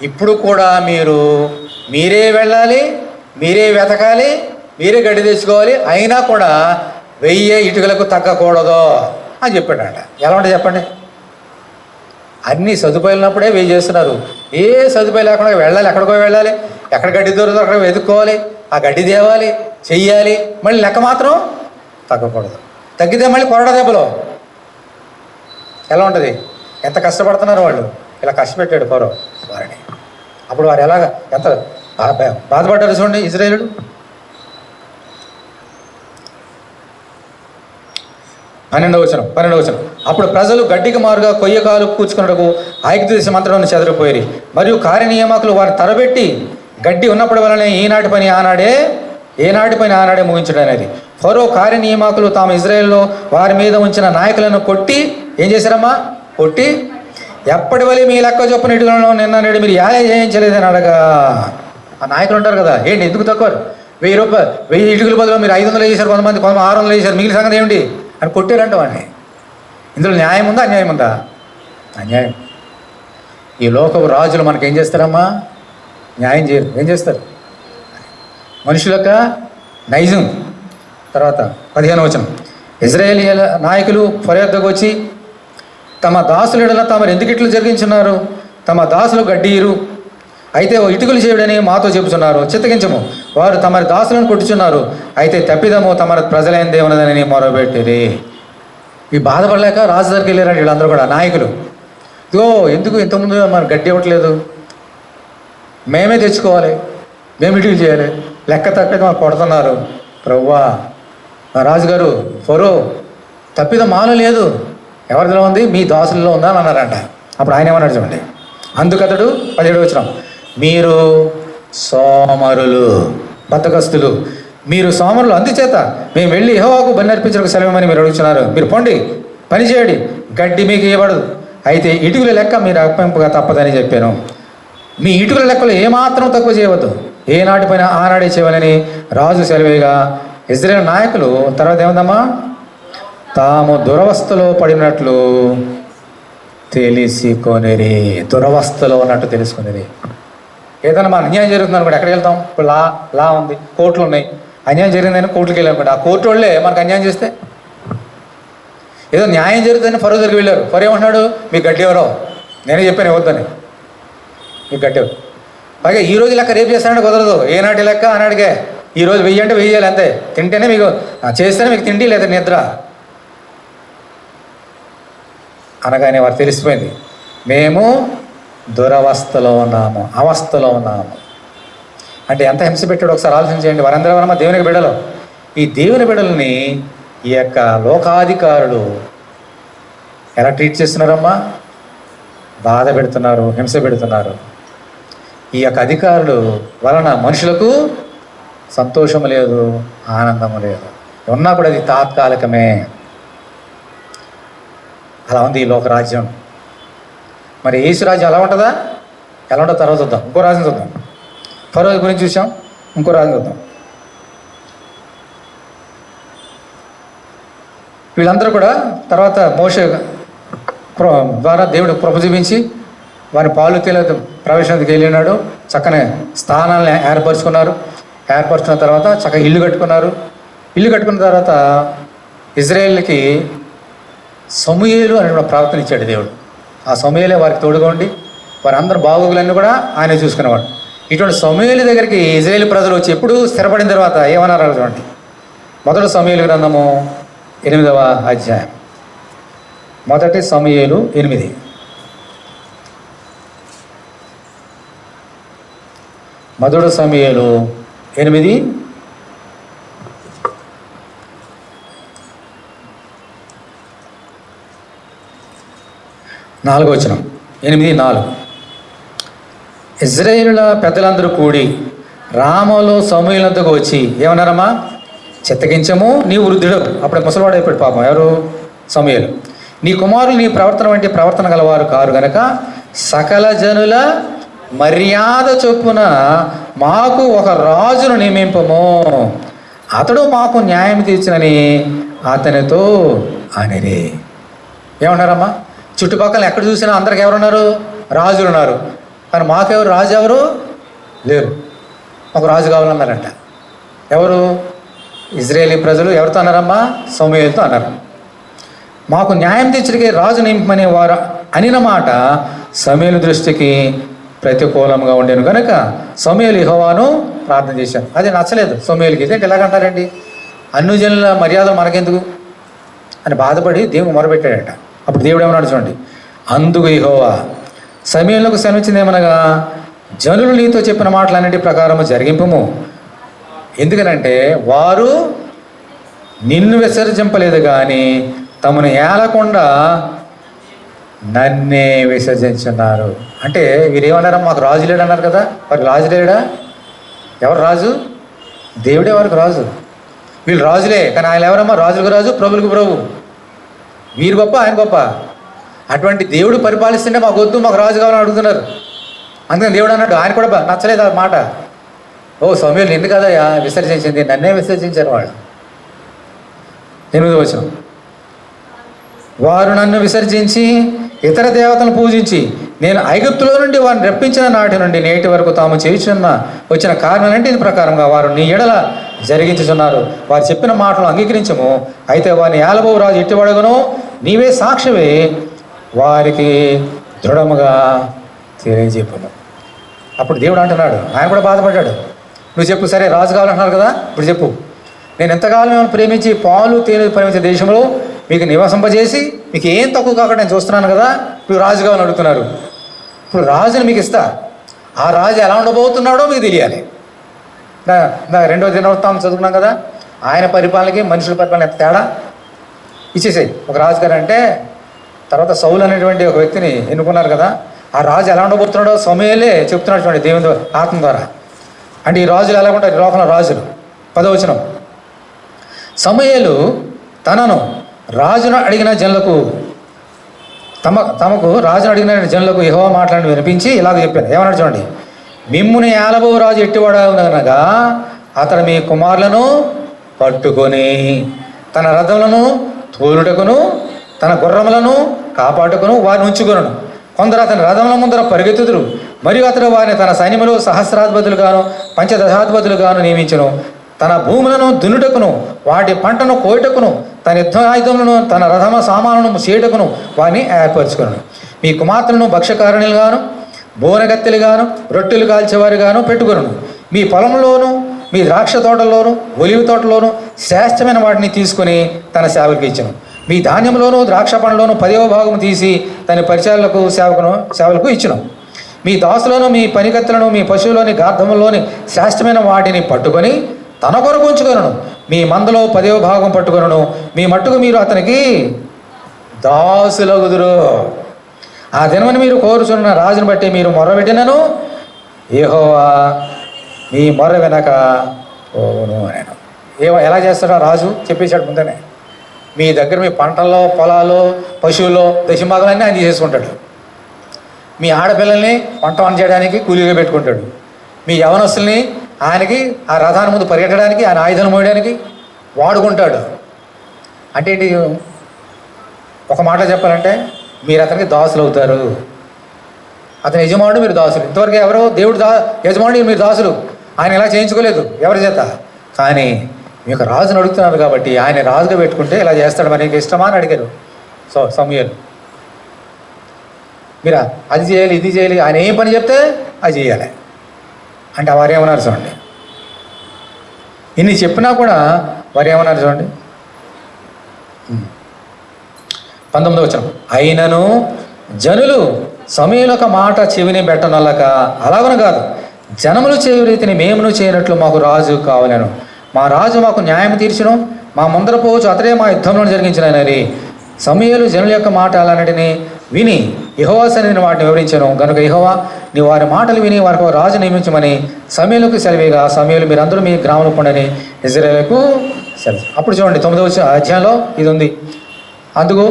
ఇప్పుడు కూడా మీరే వెళ్ళాలి, మీరే వెతకాలి, మీరే గడ్డి తెచ్చుకోవాలి. అయినా కూడా 1000 ఇటుకలకు తగ్గకూడదు అని చెప్పాడంట. ఎలా ఉంటుంది చెప్పండి? అన్ని సదుపాయాలు ఉన్నప్పుడే 1000 చేస్తున్నారు. ఏ సదుపాయం లేకుండా వెళ్ళాలి, ఎక్కడికో వెళ్ళాలి, ఎక్కడ గడ్డి దొరుకుతుందో అక్కడ వెతుక్కోవాలి, ఆ గడ్డి తేవాలి, చెయ్యాలి. మళ్ళీ లెక్క మాత్రం తగ్గకూడదు. తగ్గితే మళ్ళీ కొరడ దెబ్బలో ఎలా ఉంటుంది? ఎంత కష్టపడుతున్నారు వాళ్ళు. ఇలా కష్టపెట్టాడు ఫరో వారిని. అప్పుడు వారు ఎలాగ ఎంత బాధపడ్డారు చూడండి ఇజ్రాయేలుడు. 12వ వచనం. అప్పుడు ప్రజలు గడ్డికి మారుగా కొయ్యకాలు కూర్చుకున్నకు ఐగుప్తు దేశం అంతటా చెదరిపోయి మరియు కార్యనియామకులు వారిని తరబెట్టి గడ్డి ఉన్నప్పటి వలనే ఏనాటి పని ఆనాడే ముగించడం అనేది. ఫరో కార్యనియామకులు తాము ఇజ్రాయేల్లో వారి మీద ఉంచిన నాయకులను కొట్టి ఏం చేశారమ్మా? కొట్టి ఎప్పటి వల్ల మీ లెక్క చొప్పున ఇటుకలను నిన్న నేడు మీరు చేయించలేదని అడగా. ఆ నాయకులు ఉంటారు కదా, ఏంటి ఎందుకు తక్కువ? 1000 ఇటుకల బదులు మీరు 500 వేసారు, కొంతమంది 600 వేసారు, మిగిలిన సంగతి ఏమిటి అని కొట్టారంట వాడిని. ఇందులో న్యాయం ఉందా అన్యాయం ఉందా? అన్యాయం. ఈ లోకపు రాజులు మనకి ఏం చేస్తారమ్మా? న్యాయం చేయరు. ఏం చేస్తారు? మనుషుల యొక్క నైజం. తర్వాత 15వ వచనం. ఇజ్రాయేలీయుల నాయకులు ఫరో యొద్దకు వచ్చి తమ దాసుల ఎడల తమరు ఎందుకు ఇట్లు జరిగించున్నారు? తమ దాసులు గడ్డీరు అయితే ఇటుకలు చేయుడని మాతో చెబుతున్నారు. చిత్తగించము, వారు తమరి దాసులను కొట్టుచున్నారు. అయితే తప్పిదము తమ ప్రజలైన దేవునదని మొరబెట్టిరి. ఈ బాధపడలేక రాజు దగ్గరికి వెళ్ళారండి వీళ్ళందరూ కూడా నాయకులు. ఇదిగో ఎందుకు ఇంతకుముందు మరి గడ్డి ఇవ్వట్లేదు, మేమే తెచ్చుకోవాలి, మేము ఇటుకలు చేయాలి, లెక్క తప్పిదం మాకు కొడుతున్నారు. ప్రభువా మా రాజుగారు ఫరో తప్పిదం మాలో లేదు, ఎవరిలో ఉంది? మీ దాసుల్లో ఉందా అని అన్నారంట. అప్పుడు ఆయన ఏమన్నాడు చూడండి. అందుకతడు 17వ వచనం. మీరు సోమరులు, బద్ధకస్తులు, మీరు సోమరులు, అందుచేత మేము వెళ్ళి యెహోవాకు బలి అర్పించడానికి సెలవేమని మీరు అడుగుతున్నారు. మీరు పొండి, పని చేయండి, గడ్డి మీకు ఇవ్వబడదు. అయితే ఇటుకల లెక్క మీరు అప్పంపుగా తప్పదని చెప్పాను. మీ ఇటుకల లెక్కలు ఏమాత్రం తక్కువ చేయవద్దు, ఏనాటి పైన ఆనాడే చేయవాలని రాజు సెలవేగా. ఇజ్రాయేల్ నాయకులు తర్వాత ఏముందమ్మా? తాము దురవస్థలో పడినట్లు తెలుసుకొనిరి. దురవస్థలో ఉన్నట్టు తెలుసుకునేది. ఏదైనా మన అన్యాయం జరుగుతుంది అనుకోండి, ఎక్కడికి వెళ్తాం? ఇప్పుడు లా ఉంది, కోర్టులు ఉన్నాయి. అన్యాయం జరిగిందని కోర్టుకి వెళ్ళాం అనుకోండి, ఆ కోర్టు వాళ్ళే మనకు అన్యాయం చేస్తే. ఏదో న్యాయం జరుగుతుందని ఫరో దగ్గరికి వెళ్ళారు. ఫరో ఏమంటున్నాడు? మీకు గడ్డి ఎవరో? నేనే చెప్పాను ఇవ్వద్దని. మీకు గడ్డి ఎవరు? పైగా ఈ రోజు లెక్క రేపు చేస్తానంటే కుదరదు. ఏనాటి లెక్క ఆనాడికే. ఈరోజు 1000 అంటే 1000 చేయాలి అంతే. తింటేనే మీకు చేస్తేనే మీకు తిండి లేదా నిద్ర అనగానే వారు తెలిసిపోయింది, మేము దురవస్థలో ఉన్నాము, అవస్థలో ఉన్నాము. అంటే ఎంత హింస పెట్టాడు ఒకసారి ఆలోచించండి. వారందరూ ఎవరమ్మా? దేవునికి బిడ్డలు. ఈ దేవుని బిడ్డలని ఈ యొక్క లోకాధికారులు ఎలా ట్రీట్ చేస్తున్నారమ్మా? బాధ పెడుతున్నారు, హింస పెడుతున్నారు. ఈ యొక్క అధికారులు వలన మనుషులకు సంతోషము లేదు, ఆనందము లేదు. ఉన్నా కూడా అది తాత్కాలికమే. అలా ఉంది ఈ లోకరాజ్యం. మరి యేసు రాజ్యం ఎలా ఉంటుందా? ఎలా ఉంటుందో తర్వాత చూద్దాం. ఇంకో రాజ్యం చూద్దాం. ఫరో గురించి చూసాం, ఇంకో రాజ్యం చూద్దాం. వీళ్ళందరూ కూడా తర్వాత మోషే ద్వారా దేవుడు కృప చూపించి వారి పాలు తేలి ప్రవేశానికి వెళ్ళినాడు. చక్కని స్థానాలను ఏర్పరచుకున్నారు. ఏర్పరచుకున్న తర్వాత చక్కగా ఇల్లు కట్టుకున్నారు. ఇల్లు కట్టుకున్న తర్వాత ఇజ్రాయేల్కి సమూయేలు అనే ప్రవర్తన ఇచ్చాడు దేవుడు. ఆ సమూయేలే వారికి తోడుగా ఉండి వారందరూ బాగోగులన్నీ కూడా ఆయన చూసుకునేవాడు. ఇటువంటి సమూయేలు దగ్గరికి ఇజ్రాయేల్ ప్రజలు వచ్చి ఎప్పుడు స్థిరపడిన తర్వాత ఏమన్నారు చూడండి. మొదటి సమూయేలు గ్రంథము 8వ అధ్యాయం. మొదటి సమూయేలు 8. మొదటి సమూయేలు 8. 4వ వచనం, 8:4. ఇశ్రాయేలుల పెద్దలందరూ కూడి రామాలో సమూయేలు వద్దకు వచ్చి ఏమన్నారమ్మా? చిత్తగించము, నీవు వృద్ధుడు. అప్పుడు ముసలివాడు అయిపోయాడు పాపం. ఎవరు? సమూయేలు. నీ కుమారులు నీ ప్రవర్తన వంటి ప్రవర్తన గలవారు కారు గనక సకల జనుల మర్యాద చొప్పున మాకు ఒక రాజును నియమింపము, అతడు మాకు న్యాయం తీర్చునని అతనితో అనిరి. ఏమన్నారమ్మా? చుట్టుపక్కల ఎక్కడ చూసినా అందరికి ఎవరున్నారు? రాజులు ఉన్నారు. కానీ మాకెవరు రాజు? ఎవరు లేరు. ఒక రాజు కావాలన్నారంట. ఎవరు? ఇజ్రాయేలీ ప్రజలు. ఎవరితో అన్నారమ్మా? సమూయేలుతో అన్నారు. మాకు న్యాయం తీర్చడానికి రాజు నింపమనే వారు అనిన మాట సమూయేలు దృష్టికి ప్రతికూలంగా ఉండేను కనుక సమూయేలు యెహోవాను ప్రార్థన చేశాను. అది నచ్చలేదు సమూయేలుకి. ఇదేంటి ఎలాగంటారండి, అన్ని జనుల మర్యాదలు మనకెందుకు అని బాధపడి దేవుడు మొరపెట్టాడట. అప్పుడు దేవుడు ఏమన్నాడు చూడండి, అందుకు యెహోవా సమూయేలుకు సెలవిచ్చిందేమనగా, జనులు నీతో చెప్పిన మాటలన్నిటి ప్రకారము జరిగింపము. ఎందుకనంటే వారు నిన్ను విసర్జింపలేదు కానీ తమను ఏలకుండా నన్నే విసర్జించున్నారు. అంటే వీరేమన్నారా? మాకు రాజు లేడు అన్నారు కదా, వారికి రాజు లేడా? ఎవరు రాజు? దేవుడే వారికి రాజు. వీళ్ళు రాజులే కానీ ఆయన ఎవరమ్మా? రాజులకు రాజు, ప్రభులకు ప్రభు. వీరు గొప్ప, ఆయన గొప్ప. అటువంటి దేవుడు పరిపాలిస్తుంటే మాకు వద్దు, మాకు రాజు కావాలని అడుగుతున్నారు. అందుకని దేవుడు అన్నాడు, ఆయన కూడా నచ్చలేదు ఆ మాట. ఓ సమూయేలు ఎందుకు కదయ్యా విసర్జించింది? నన్నే విసర్జించారు వాళ్ళు. 8వ వచనం, వారు నన్ను విసర్జించి ఇతర దేవతలను పూజించి నేను ఐగుప్తులో నుండి వారిని రప్పించిన నాటి నుండి నేటి వరకు తాము చేయుచున్న వచ్చిన కారణాలంటే ప్రకారంగా వారు నీ ఎడల జరిగించుచున్నారు. వారు చెప్పిన మాటలు అంగీకరించము. అయితే వారిని ఏలబో రాజు ఎట్టివాడగను నీవే సాక్షివే వారికి దృఢముగా తెలియజెప్పను. అప్పుడు దేవుడు అంటున్నాడు, ఆయన కూడా బాధపడ్డాడు. నువ్వు చెప్పు, సరే రాజు కావాలంటున్నారు కదా, ఇప్పుడు చెప్పు. నేను ఎంతకాలం మిమ్మల్ని ప్రేమించి పాలు తేనె ప్రేమించే దేశంలో మీకు నివసింపజేసి మీకు ఏం తక్కువ కాకుండా నేను చూస్తున్నాను కదా, మీరు రాజు కావాలని అడుగుతున్నారు. ఇప్పుడు రాజుని మీకు ఇస్తా. ఆ రాజు ఎలా ఉండబోతున్నాడో మీకు తెలియాలి. 2వ దినవృత్తాంతం చదువుకున్నాం కదా, ఆయన పరిపాలనకి మనుషుల పరిపాలన ఎంత తేడా. ఇచ్చేసాయి. ఒక రాజుగారు అంటే తర్వాత సౌలు అనేటువంటి ఒక వ్యక్తిని ఎన్నుకున్నారు కదా, ఆ రాజు ఎలా ఉండబోతున్నాడో సమూయేలే చెప్తున్నాడు చూడండి దేవుని ఆత్మ ద్వారా. అంటే ఈ రాజులు ఎలా ఉంటారు? ఈ లోకంలో రాజులు. 10వ వచనం, సమూయేలు తనను రాజును అడిగిన జనులకు తమకు రాజును అడిగిన జనులకు యెహోవా మాటలను వినిపించి ఇలాగ చెప్పాను. ఏమన్నాడు చూడండి, మిమ్ముని ఏలబో రాజు ఎట్టివాడనగా అతడు మీ కుమారులను పట్టుకొని తన రథములను తోలుటకును తన గుర్రములను కాపాడుకును వారిని ఉంచుకొనును. కొందరు అతని రథముల ముందర పరిగెత్తుదురు, మరియు అతడు వారిని తన సైన్యములు సహస్రాధిపతులుగాను పంచదశాధిపతులుగాను నియమించును. తన భూములను దున్నుటకును వాటి పంటను కోయటకును తన యుద్ధ ఆయుధములను తన రథమ సామానులను చేయటకును వారిని ఏర్పరచుకును. మీ కుమార్తెలను భక్ష్యకారణులుగాను బోనగత్తెలుగాను రొట్టెలు కాల్చేవారుగాను పెట్టుకొనును. మీ పొలంలోను మీ ద్రాక్ష తోటల్లోను ఒలివి తోటలోను శ్రేష్టమైన వాటిని తీసుకుని తన సేవలకు ఇచ్చును. మీ ధాన్యంలోను ద్రాక్ష పండ్లోను 10వ భాగం తీసి తన పరిచయాలకు సేవలకు ఇచ్చును. మీ దాసులను మీ పనికత్తెలను మీ పశువులోని గార్ధములోని శ్రేష్టమైన వాటిని పట్టుకొని తన కొరకు ఉంచుకొనును. మీ మందలో 10వ భాగం పట్టుకొనును. మీ మట్టుకు మీరు అతనికి దాసులగుదురు. ఆ దినమని మీరు కోరుచున్న రాజును బట్టి మీరు మొర్రపెట్టినను యెహోవా మీ మొర్ర వెనక పోవును అని. ఎలా చేస్తాడో రాజు చెప్పేశాడు ముందనే. మీ దగ్గర మీ పంటల్లో పొలాలు పశువుల్లో దశభాగాలన్నీ ఆయన చేసుకుంటాడు. మీ ఆడపిల్లల్ని వంట చేయడానికి కూలీగా పెట్టుకుంటాడు. మీ యవనస్తుల్ని ఆయనకి ఆ రథాన్ని ముందు పరిగెట్టడానికి ఆయన ఆయుధాలు మోయడానికి వాడుకుంటాడు. అంటే ఏంటి? ఒక మాట చెప్పాలంటే మీరు అతనికి దాసులు అవుతారు. అతని యజమానుడు, మీరు దాసులు. ఇంతవరకు ఎవరో దేవుడు యజమానుడు, మీరు దాసులు. ఆయన ఇలా చేయించుకోలేదు ఎవరి చేత. కానీ మీకు రాజును అడుగుతున్నారు కాబట్టి ఆయన రాజుగా పెట్టుకుంటే ఇలా చేస్తాడు. మరి నీకు ఇష్టమా అని అడిగారు సమూయేలు. మీరు అది చేయాలి ఇది చేయాలి, ఆయన ఏం పని చెప్తే అది చేయాలి అంటే వారు ఏమన్నారు చూడండి. ఇన్ని చెప్పినా కూడా వారు ఏమన్నారు చూడండి. 19వ వచనం, అయినను జనులు సమూయేలు ఒక మాట చెవిని పెట్టనొల్లక అలాగను కాదు, జనములు చేయు రీతిని మేమును చేయనట్లు మాకు రాజు కావాలను. మా రాజు మాకు న్యాయం తీర్చును, మా ముందర పోవచ్చు అతడే మా యుద్ధంలో జరిగించినని. సమూయేలు జనుల యొక్క మాట అలాంటిని విని యెహోవా సన్నిధిని వాటిని వివరించాను. కనుక యెహోవా నీ వారి మాటలు విని వారికి ఒక రాజు నియమించమని సమూయేలుకు సెలవేగా, సమూయేలు మీరందరూ మీ గ్రామంలో పండని ఇశ్రాయేలుకు సెలవు. అప్పుడు చూడండి 9వ అధ్యాయంలో ఇది ఉంది. అందుకు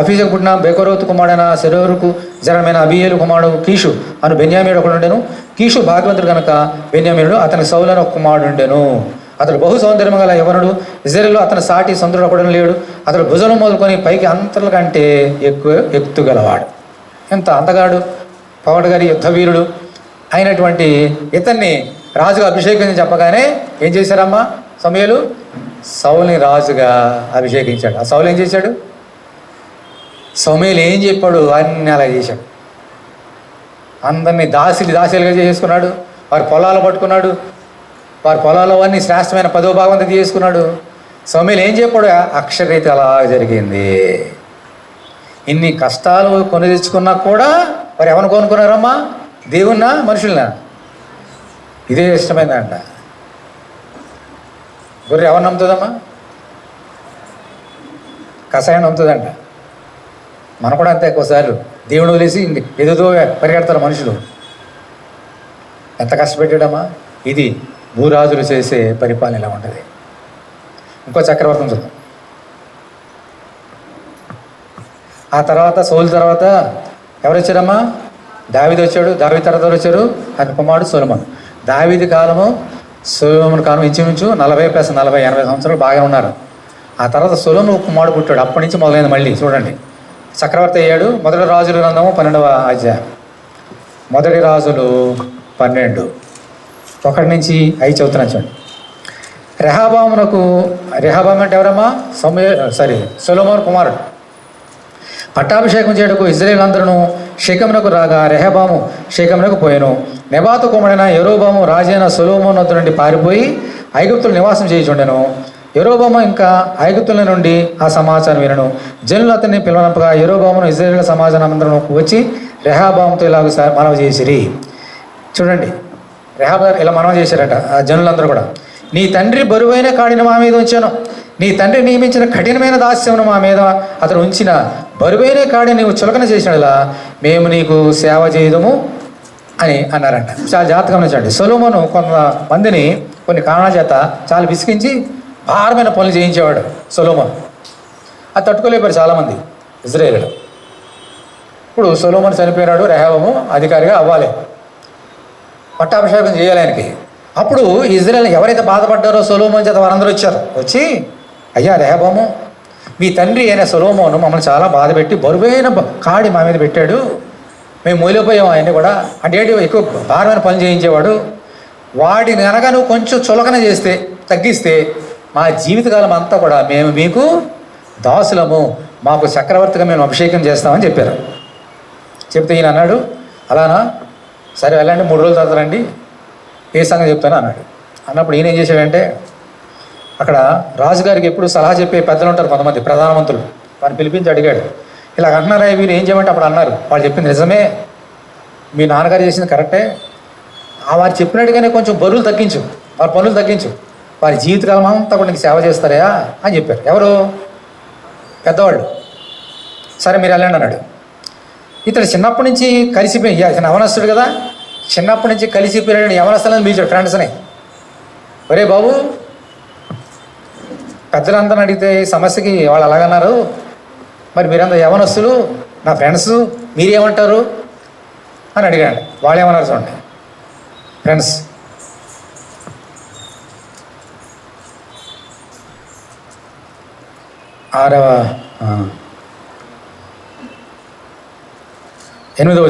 అఫీజకు పుట్టిన బెకోరోతు కుమారుడైన సెరూరుకు జనమైన అబీయేలు కుమారుడు కీషు అను బెన్యామీనుడు ఒకడు ఉండెను. కీషు భాగ్యవంతుడు కనుక బెన్యామీనుడు అతని సౌలు అని ఒక కుమారుడు ఉండెను. అతడు బహు సౌందర్యం గల యవనుడు. ఇశ్రాయేలులో అతని సాటి సుందరుడు ఒకడు లేడు. అతడు భుజం మొదలుకొని పైకి అంతర్ల కంటే ఎక్కువ ఎత్తుగలవాడు. ఎంత అందగాడు, పవడగారి యుద్ధ వీరుడు అయినటువంటి ఇతన్ని రాజుగా అభిషేకించి చెప్పగానే ఏం చేశారమ్మా సమూయేలు? సౌలుని రాజుగా అభిషేకించాడు. ఆ సౌలు ఏం చేశాడు? సమూయేలు ఏం చెప్పాడు అన్నీ అలా చేశాడు. అందరినీ దాసీలుగా చేసుకున్నాడు. వారి పొలాలు పట్టుకున్నాడు. వారి పొలాల్లో అన్ని శ్రేష్టమైన 10వ భాగం అంతా చేసుకున్నాడు. సమూయేలు ఏం చెప్పాడు? అక్షరరీతి అలా జరిగింది. ఇన్ని కష్టాలు కొని తెచ్చుకున్నా కూడా వారు ఎవరిని కొనుక్కున్నారమ్మా? దేవున్నా మనుషులనా? ఇదే ఇష్టమైందంట. గొర్రె ఎవరు నమ్ముతుందమ్మా? కషాయం నమ్ముతుందంట. మనం కూడా అంతే. ఒక్కోసారి దేవుడు వదిలేసి ఏదేదో పరిగెడతారు మనుషులు. ఎంత కష్టపెట్టాడమ్మా. ఇది భూరాజులు చేసే పరిపాలన ఇలా ఉంటుంది. ఇంకో చక్రవర్తం చూద్దాం. ఆ తర్వాత సౌలు తర్వాత ఎవరు వచ్చారమ్మా? దావీదు వచ్చాడు. దావీదు తర్వాత వచ్చారు అతని కుమారుడు సొలొమోను. దావీదు కాలము సొలొమోను కాలం ఇంచుమించు 40+40 80 సంవత్సరాలు బాగా ఉన్నారు. ఆ తర్వాత సొలొమోను కుమారుడు పుట్టాడు. అప్పటి నుంచి మొదలైంది. మళ్ళీ చూడండి, చక్రవర్తి అయ్యాడు. మొదటి రాజుల గ్రంథము 12వ అధ్యాయం. మొదటి రాజులు 12 1 నుంచి 5 చదువుతున్నాను చూడండి. రెహబాము అంటే ఎవరమ్మా? సొలొమోను కుమారుడు. పట్టాభిషేకం చేయటకు ఇశ్రాయేలులందరూ షెకెమునకు రాగా రెహబాము షెకెమునకు పోయెను. నెబాతు కుమారుడైన యరొబాము రాజైన సొలొమోను వద్ద నుండి పారిపోయి ఐగుప్తులు నివాసం చేయుచుండెను. యరొబాము ఇంకా ఐగుప్తుల నుండి ఆ సమాచారం వినను. జనులు అతన్ని పిలువనంపగా యరొబామును ఇశ్రాయేలు సమాజం అందరూ వచ్చి రెహబాముతో ఇలాగ మనవి చేసిరి. చూడండి, రెహబాము ఇలా మనవి చేశారట ఆ జనులందరూ కూడా. నీ తండ్రి బరువైన కాడిని మా మీద ఉంచాను. నీ తండ్రి నియమించిన కఠినమైన దాస్యమును మా మీద అతను ఉంచిన బరువైన కాడిని నీవు చులకన చేసినలా మేము నీకు సేవ చేయదము అని అన్నారంట. చాలా జాగ్రత్తగా గమనించండి. సొలొమోను కొంతమందిని కొన్ని కారణాల చేత చాలా విసిగించి భారమైన పనులు చేయించేవాడు సొలొమోను. అది తట్టుకోలేపారు చాలామంది ఇశ్రాయేలులో. ఇప్పుడు సొలొమోను చనిపోయినాడు. రెహబాము అధికారిగా అవ్వాలి, పట్టాభిషేకం చేయాలి ఆయనకి. అప్పుడు ఇశ్రాయేలు ఎవరైతే బాధపడ్డారో సొలొమోను చేత వారందరూ వచ్చి అయ్యా రెహబాము, మీ తండ్రి అయిన సొలొమోను మమ్మల్ని చాలా బాధ పెట్టి బరువైన కాడి మా మీద పెట్టాడు. మేము మూలిపోయాం. ఆయన్ని కూడా అంటే ఎక్కువ భారమైన పనులు చేయించేవాడు. వాడిని అనగా నువ్వు కొంచెం చులకన చేస్తే, తగ్గిస్తే మా జీవితకాలం అంతా కూడా మేము మీకు దాసులము, మాకు చక్రవర్తిగా మేము అభిషేకం చేస్తామని చెప్పారు. చెప్తే ఈయన అన్నాడు, అలానా, సరే వెళ్ళండి, 3 రోజుల తర్వాత రండి, ఏ సంగతి చెప్తాను అన్నాడు. అన్నప్పుడు ఈయన ఏం చేశాడంటే, అక్కడ రాజుగారికి ఎప్పుడు సలహా చెప్పే పెద్దలు ఉంటారు కొంతమంది ప్రధానమంత్రులు, వారిని పిలిపించి అడిగాడు, ఇలా అంటున్నారా వీరు ఏం చేయమంటే అప్పుడు అన్నారు, వాళ్ళు చెప్పింది నిజమే, మీ నాన్నగారు చేసింది కరెక్టే, వారు చెప్పినట్టుగానే కొంచెం బరువులు తగ్గించు, వారి పనులు తగ్గించు, వారి జీవితకాలం అంతా కూడా నీకు సేవ చేస్తారా అని చెప్పారు. ఎవరు? పెద్దవాళ్ళు. సరే మీరు వెళ్ళండి అన్నాడు. ఇతడు చిన్నప్పటి నుంచి కలిసిపోయి, ఇతను యవనస్తుడు కదా, చిన్నప్పటి నుంచి కలిసిపోయాడు యవనస్తులని పిలిచాడు ఫ్రెండ్స్ని. ఒరే బాబు, పెద్దలందరూ అడిగితే ఈ సమస్యకి వాళ్ళు అలాగన్నారు, మరి మీరందరూ యవనస్తులు నా ఫ్రెండ్స్, మీరేమంటారు అని అడిగాడు. వాళ్ళు ఏమన్నారు చూడండి ఫ్రెండ్స్. ఎనిమిదో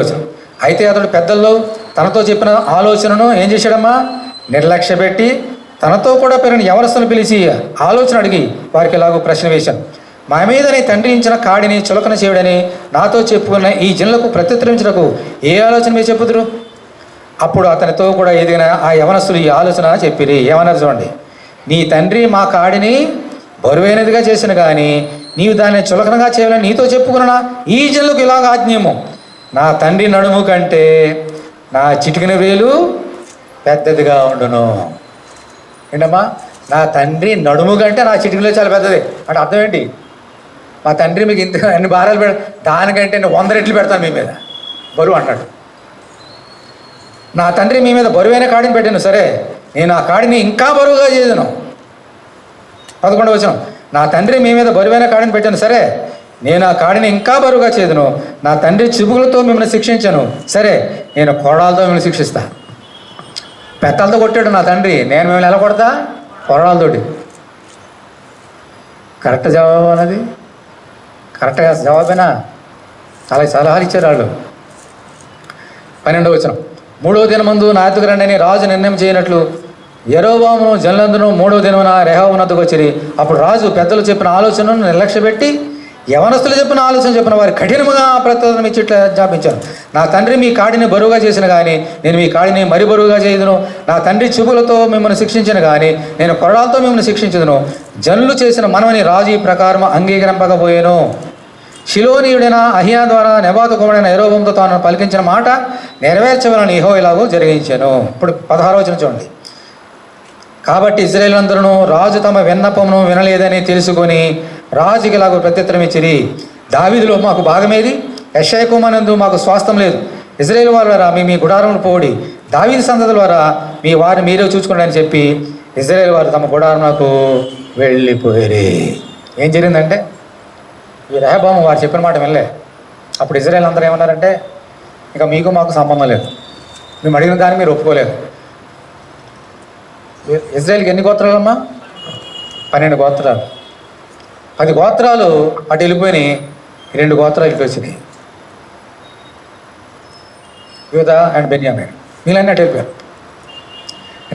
వచనం. అయితే అతడు పెద్దల్లో తనతో చెప్పిన ఆలోచనను ఏం చేశాడమ్మా? నిర్లక్ష్య పెట్టి తనతో కూడా పెరిగిన యవనస్తులను పిలిచి ఆలోచన అడిగి వారికి ఇలాగూ ప్రశ్న వేశాను. మా మీద నీ తండ్రి ఇచ్చిన కాడిని చులకన చేయడని నాతో చెప్పుకున్న ఈ జనులకు ప్రత్యుత్తరించడానికి ఏ ఆలోచన మీరు చెప్పుదురు? అప్పుడు అతనితో కూడా ఎదిగిన ఆ యవనస్తులు ఈ ఆలోచన చెప్పిరి. ఏమన్నారు చూడండి, నీ తండ్రి మా కాడిని బరువైనదిగా చేసిన కానీ నీవు దాన్ని చులకనగా చేయాలని నీతో చెప్పుకున్నా ఈ జనులకు ఇలాగ ఆజ్ఞేమో, నా తండ్రి నడుము కంటే నా చిటికిన వేలు పెద్దదిగా ఉండును. ఏంటమ్మా? నా తండ్రి నడుము కంటే నా చిటికిన చాలా పెద్దది అంటే అర్థం ఏంటి? మా తండ్రి మీకు ఇంత అన్ని భారాలు దానికంటే నేను 100 రెట్లు పెడతాను మీ మీద బరువు అన్నాడు. నా తండ్రి మీ మీద బరువైన కాడిని పెట్టాను, సరే నేను ఆ కాడిని ఇంకా బరువుగా చేయను. 11వ వచనం, నా తండ్రి మీ మీద బరువైన కాడిని పెట్టాను, సరే నేను ఆ కాడిని ఇంకా బరువుగా చేయదును. నా తండ్రి చిబుకులతో మిమ్మల్ని శిక్షించాను, సరే నేను కొరడాలతో మిమ్మల్ని శిక్షిస్తా. పెత్తలతో కొట్టాడు నా తండ్రి, నేను మిమ్మల్ని ఎలా కొడతా? కొరడాలతోటి. కరెక్ట్ జవాబు అన్నది, కరెక్ట్గా జవాబేనా? చాలా సలహాలు ఇచ్చారు వాళ్ళు. 12వ వచనం, 3వ దినమందు నా ఎద్దుకు రండి అని రాజు నిర్ణయం చేయనట్లు యరొబామును జనులందరూ 3వ దినమున రెహోబు వద్దకు వచ్చిరి. అప్పుడు రాజు పెద్దలు చెప్పిన ఆలోచనను నిర్లక్ష్యపెట్టి యవనస్తులు చెప్పిన ఆలోచన చెప్పిన వారి కఠినముగా ప్రత్యుత్తరం ఇచ్చి ఇట్లా జ్ఞాపించాను. నా తండ్రి మీ కాడిని బరువుగా చేసిన కానీ నేను మీ కాడిని మరి బరువుగా చేయదును. నా తండ్రి చెవులతో మిమ్మల్ని శిక్షించిన కానీ నేను కొరడాలతో మిమ్మల్ని శిక్షించదును. జనులు చేసిన మనవని రాజు ఈ ప్రకారం అంగీకరింపకపోయాను. షిలోనీయుడైన అహియా ద్వారా నెబాతు కుమారుడైన యరొబాముతో తాను పలికించిన మాట నెరవేర్చవలని యెహోవా ఇలాగూ జరిగించాను. ఇప్పుడు 16వ వచనం చూడండి. కాబట్టి ఇశ్రాయేలులందరూ రాజు తమ విన్నపమును వినలేదని తెలుసుకొని రాజుకి ఇలాగూ ప్రత్యుత్తరం ఇచ్చిరి. దావీదులో మాకు భాగమేది? యెషయా కుమారునందు మాకు స్వాస్థ్యం లేదు. ఇశ్రాయేలు వారి ద్వారా మీ గుడారములు పోడి, దావీదు సంతతి ద్వారా మీ వారిని మీరే చూసుకోండి అని చెప్పి ఇశ్రాయేలు వారు తమ గుడారములకు వెళ్ళిపోయారు. ఏం జరిగిందంటే ఈ రెహబాము వారు చెప్పిన మాట వినలే. అప్పుడు ఇశ్రాయేలు అందరూ ఏమన్నారంటే ఇక మీకు మాకు సంబంధం లేదు, మేము అడిగిన దాన్ని మీరు ఒప్పుకోలేదు. ఇజ్రాయేల్కి ఎన్ని గోత్రాలమ్మా? 12 గోత్రాలు. 10 గోత్రాలు అటు వెళ్ళిపోయినాయి, 2 గోత్రాలు ఇటు వచ్చినాయి, యూదా అండ్ బెన్యామీన్. వీళ్ళన్నీ అటు వెళ్ళిపోయారు.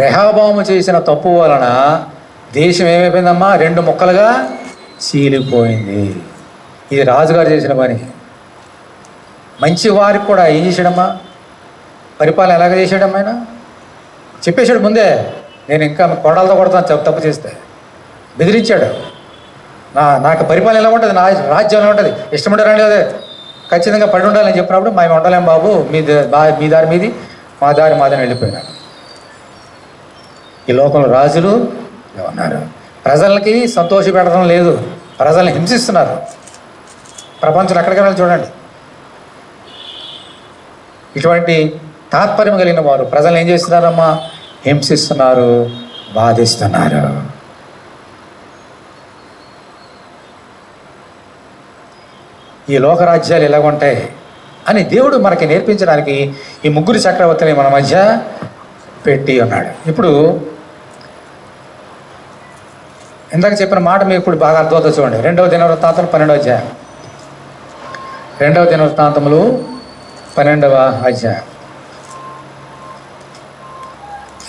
రెహబాము చేసిన తప్పు వలన దేశం ఏమైపోయిందమ్మా? 2 ముక్కలుగా చీలిపోయింది. ఇది రాజుగారు చేసిన పని. మంచి వారికి కూడా ఏం చేశాడమ్మా? పరిపాలన ఎలాగ చేశాడమ్మా? ఆయన చెప్పేశాడు ముందే, నేను ఇంకా కొడాలతో కొడతాను తప్పు చేస్తే. బెదిరించాడు. నాకు పరిపాలన ఎలా ఉంటుంది, నా రాజ్యం ఎలా ఉంటుంది, ఇష్టముంటే రండి, అదే ఖచ్చితంగా పడి ఉండాలని చెప్పినప్పుడు మేము ఉండలేం బాబు, మీ దారి మీది, మా దారి మాదని వెళ్ళిపోయినాడు. ఈ లోకంలో రాజులు ఉన్నారు, ప్రజలకి సంతోష పెట్టడం లేదు, ప్రజల్ని హింసిస్తున్నారు. ప్రపంచంలో ఎక్కడికైనా చూడండి, ఇటువంటి తాత్పర్యం కలిగిన వారు ప్రజలు ఏం చేస్తున్నారమ్మా? హింసిస్తున్నారు, బాధిస్తున్నారు. ఈ లోకరాజ్యాలు ఎలాగుంటాయి అని దేవుడు మనకి నేర్పించడానికి ఈ 3 చక్రవర్తిని మన మధ్య పెట్టి ఉన్నాడు. ఇప్పుడు ఇందాక చెప్పిన మాట మీకు ఇప్పుడు బాగా అర్థమవుతుంది చూడండి. 2వ దినవృత్తాంతం 12వ అధ్యాయం. 2వ దినవృత్తాంతములు 12వ అధ్యాయం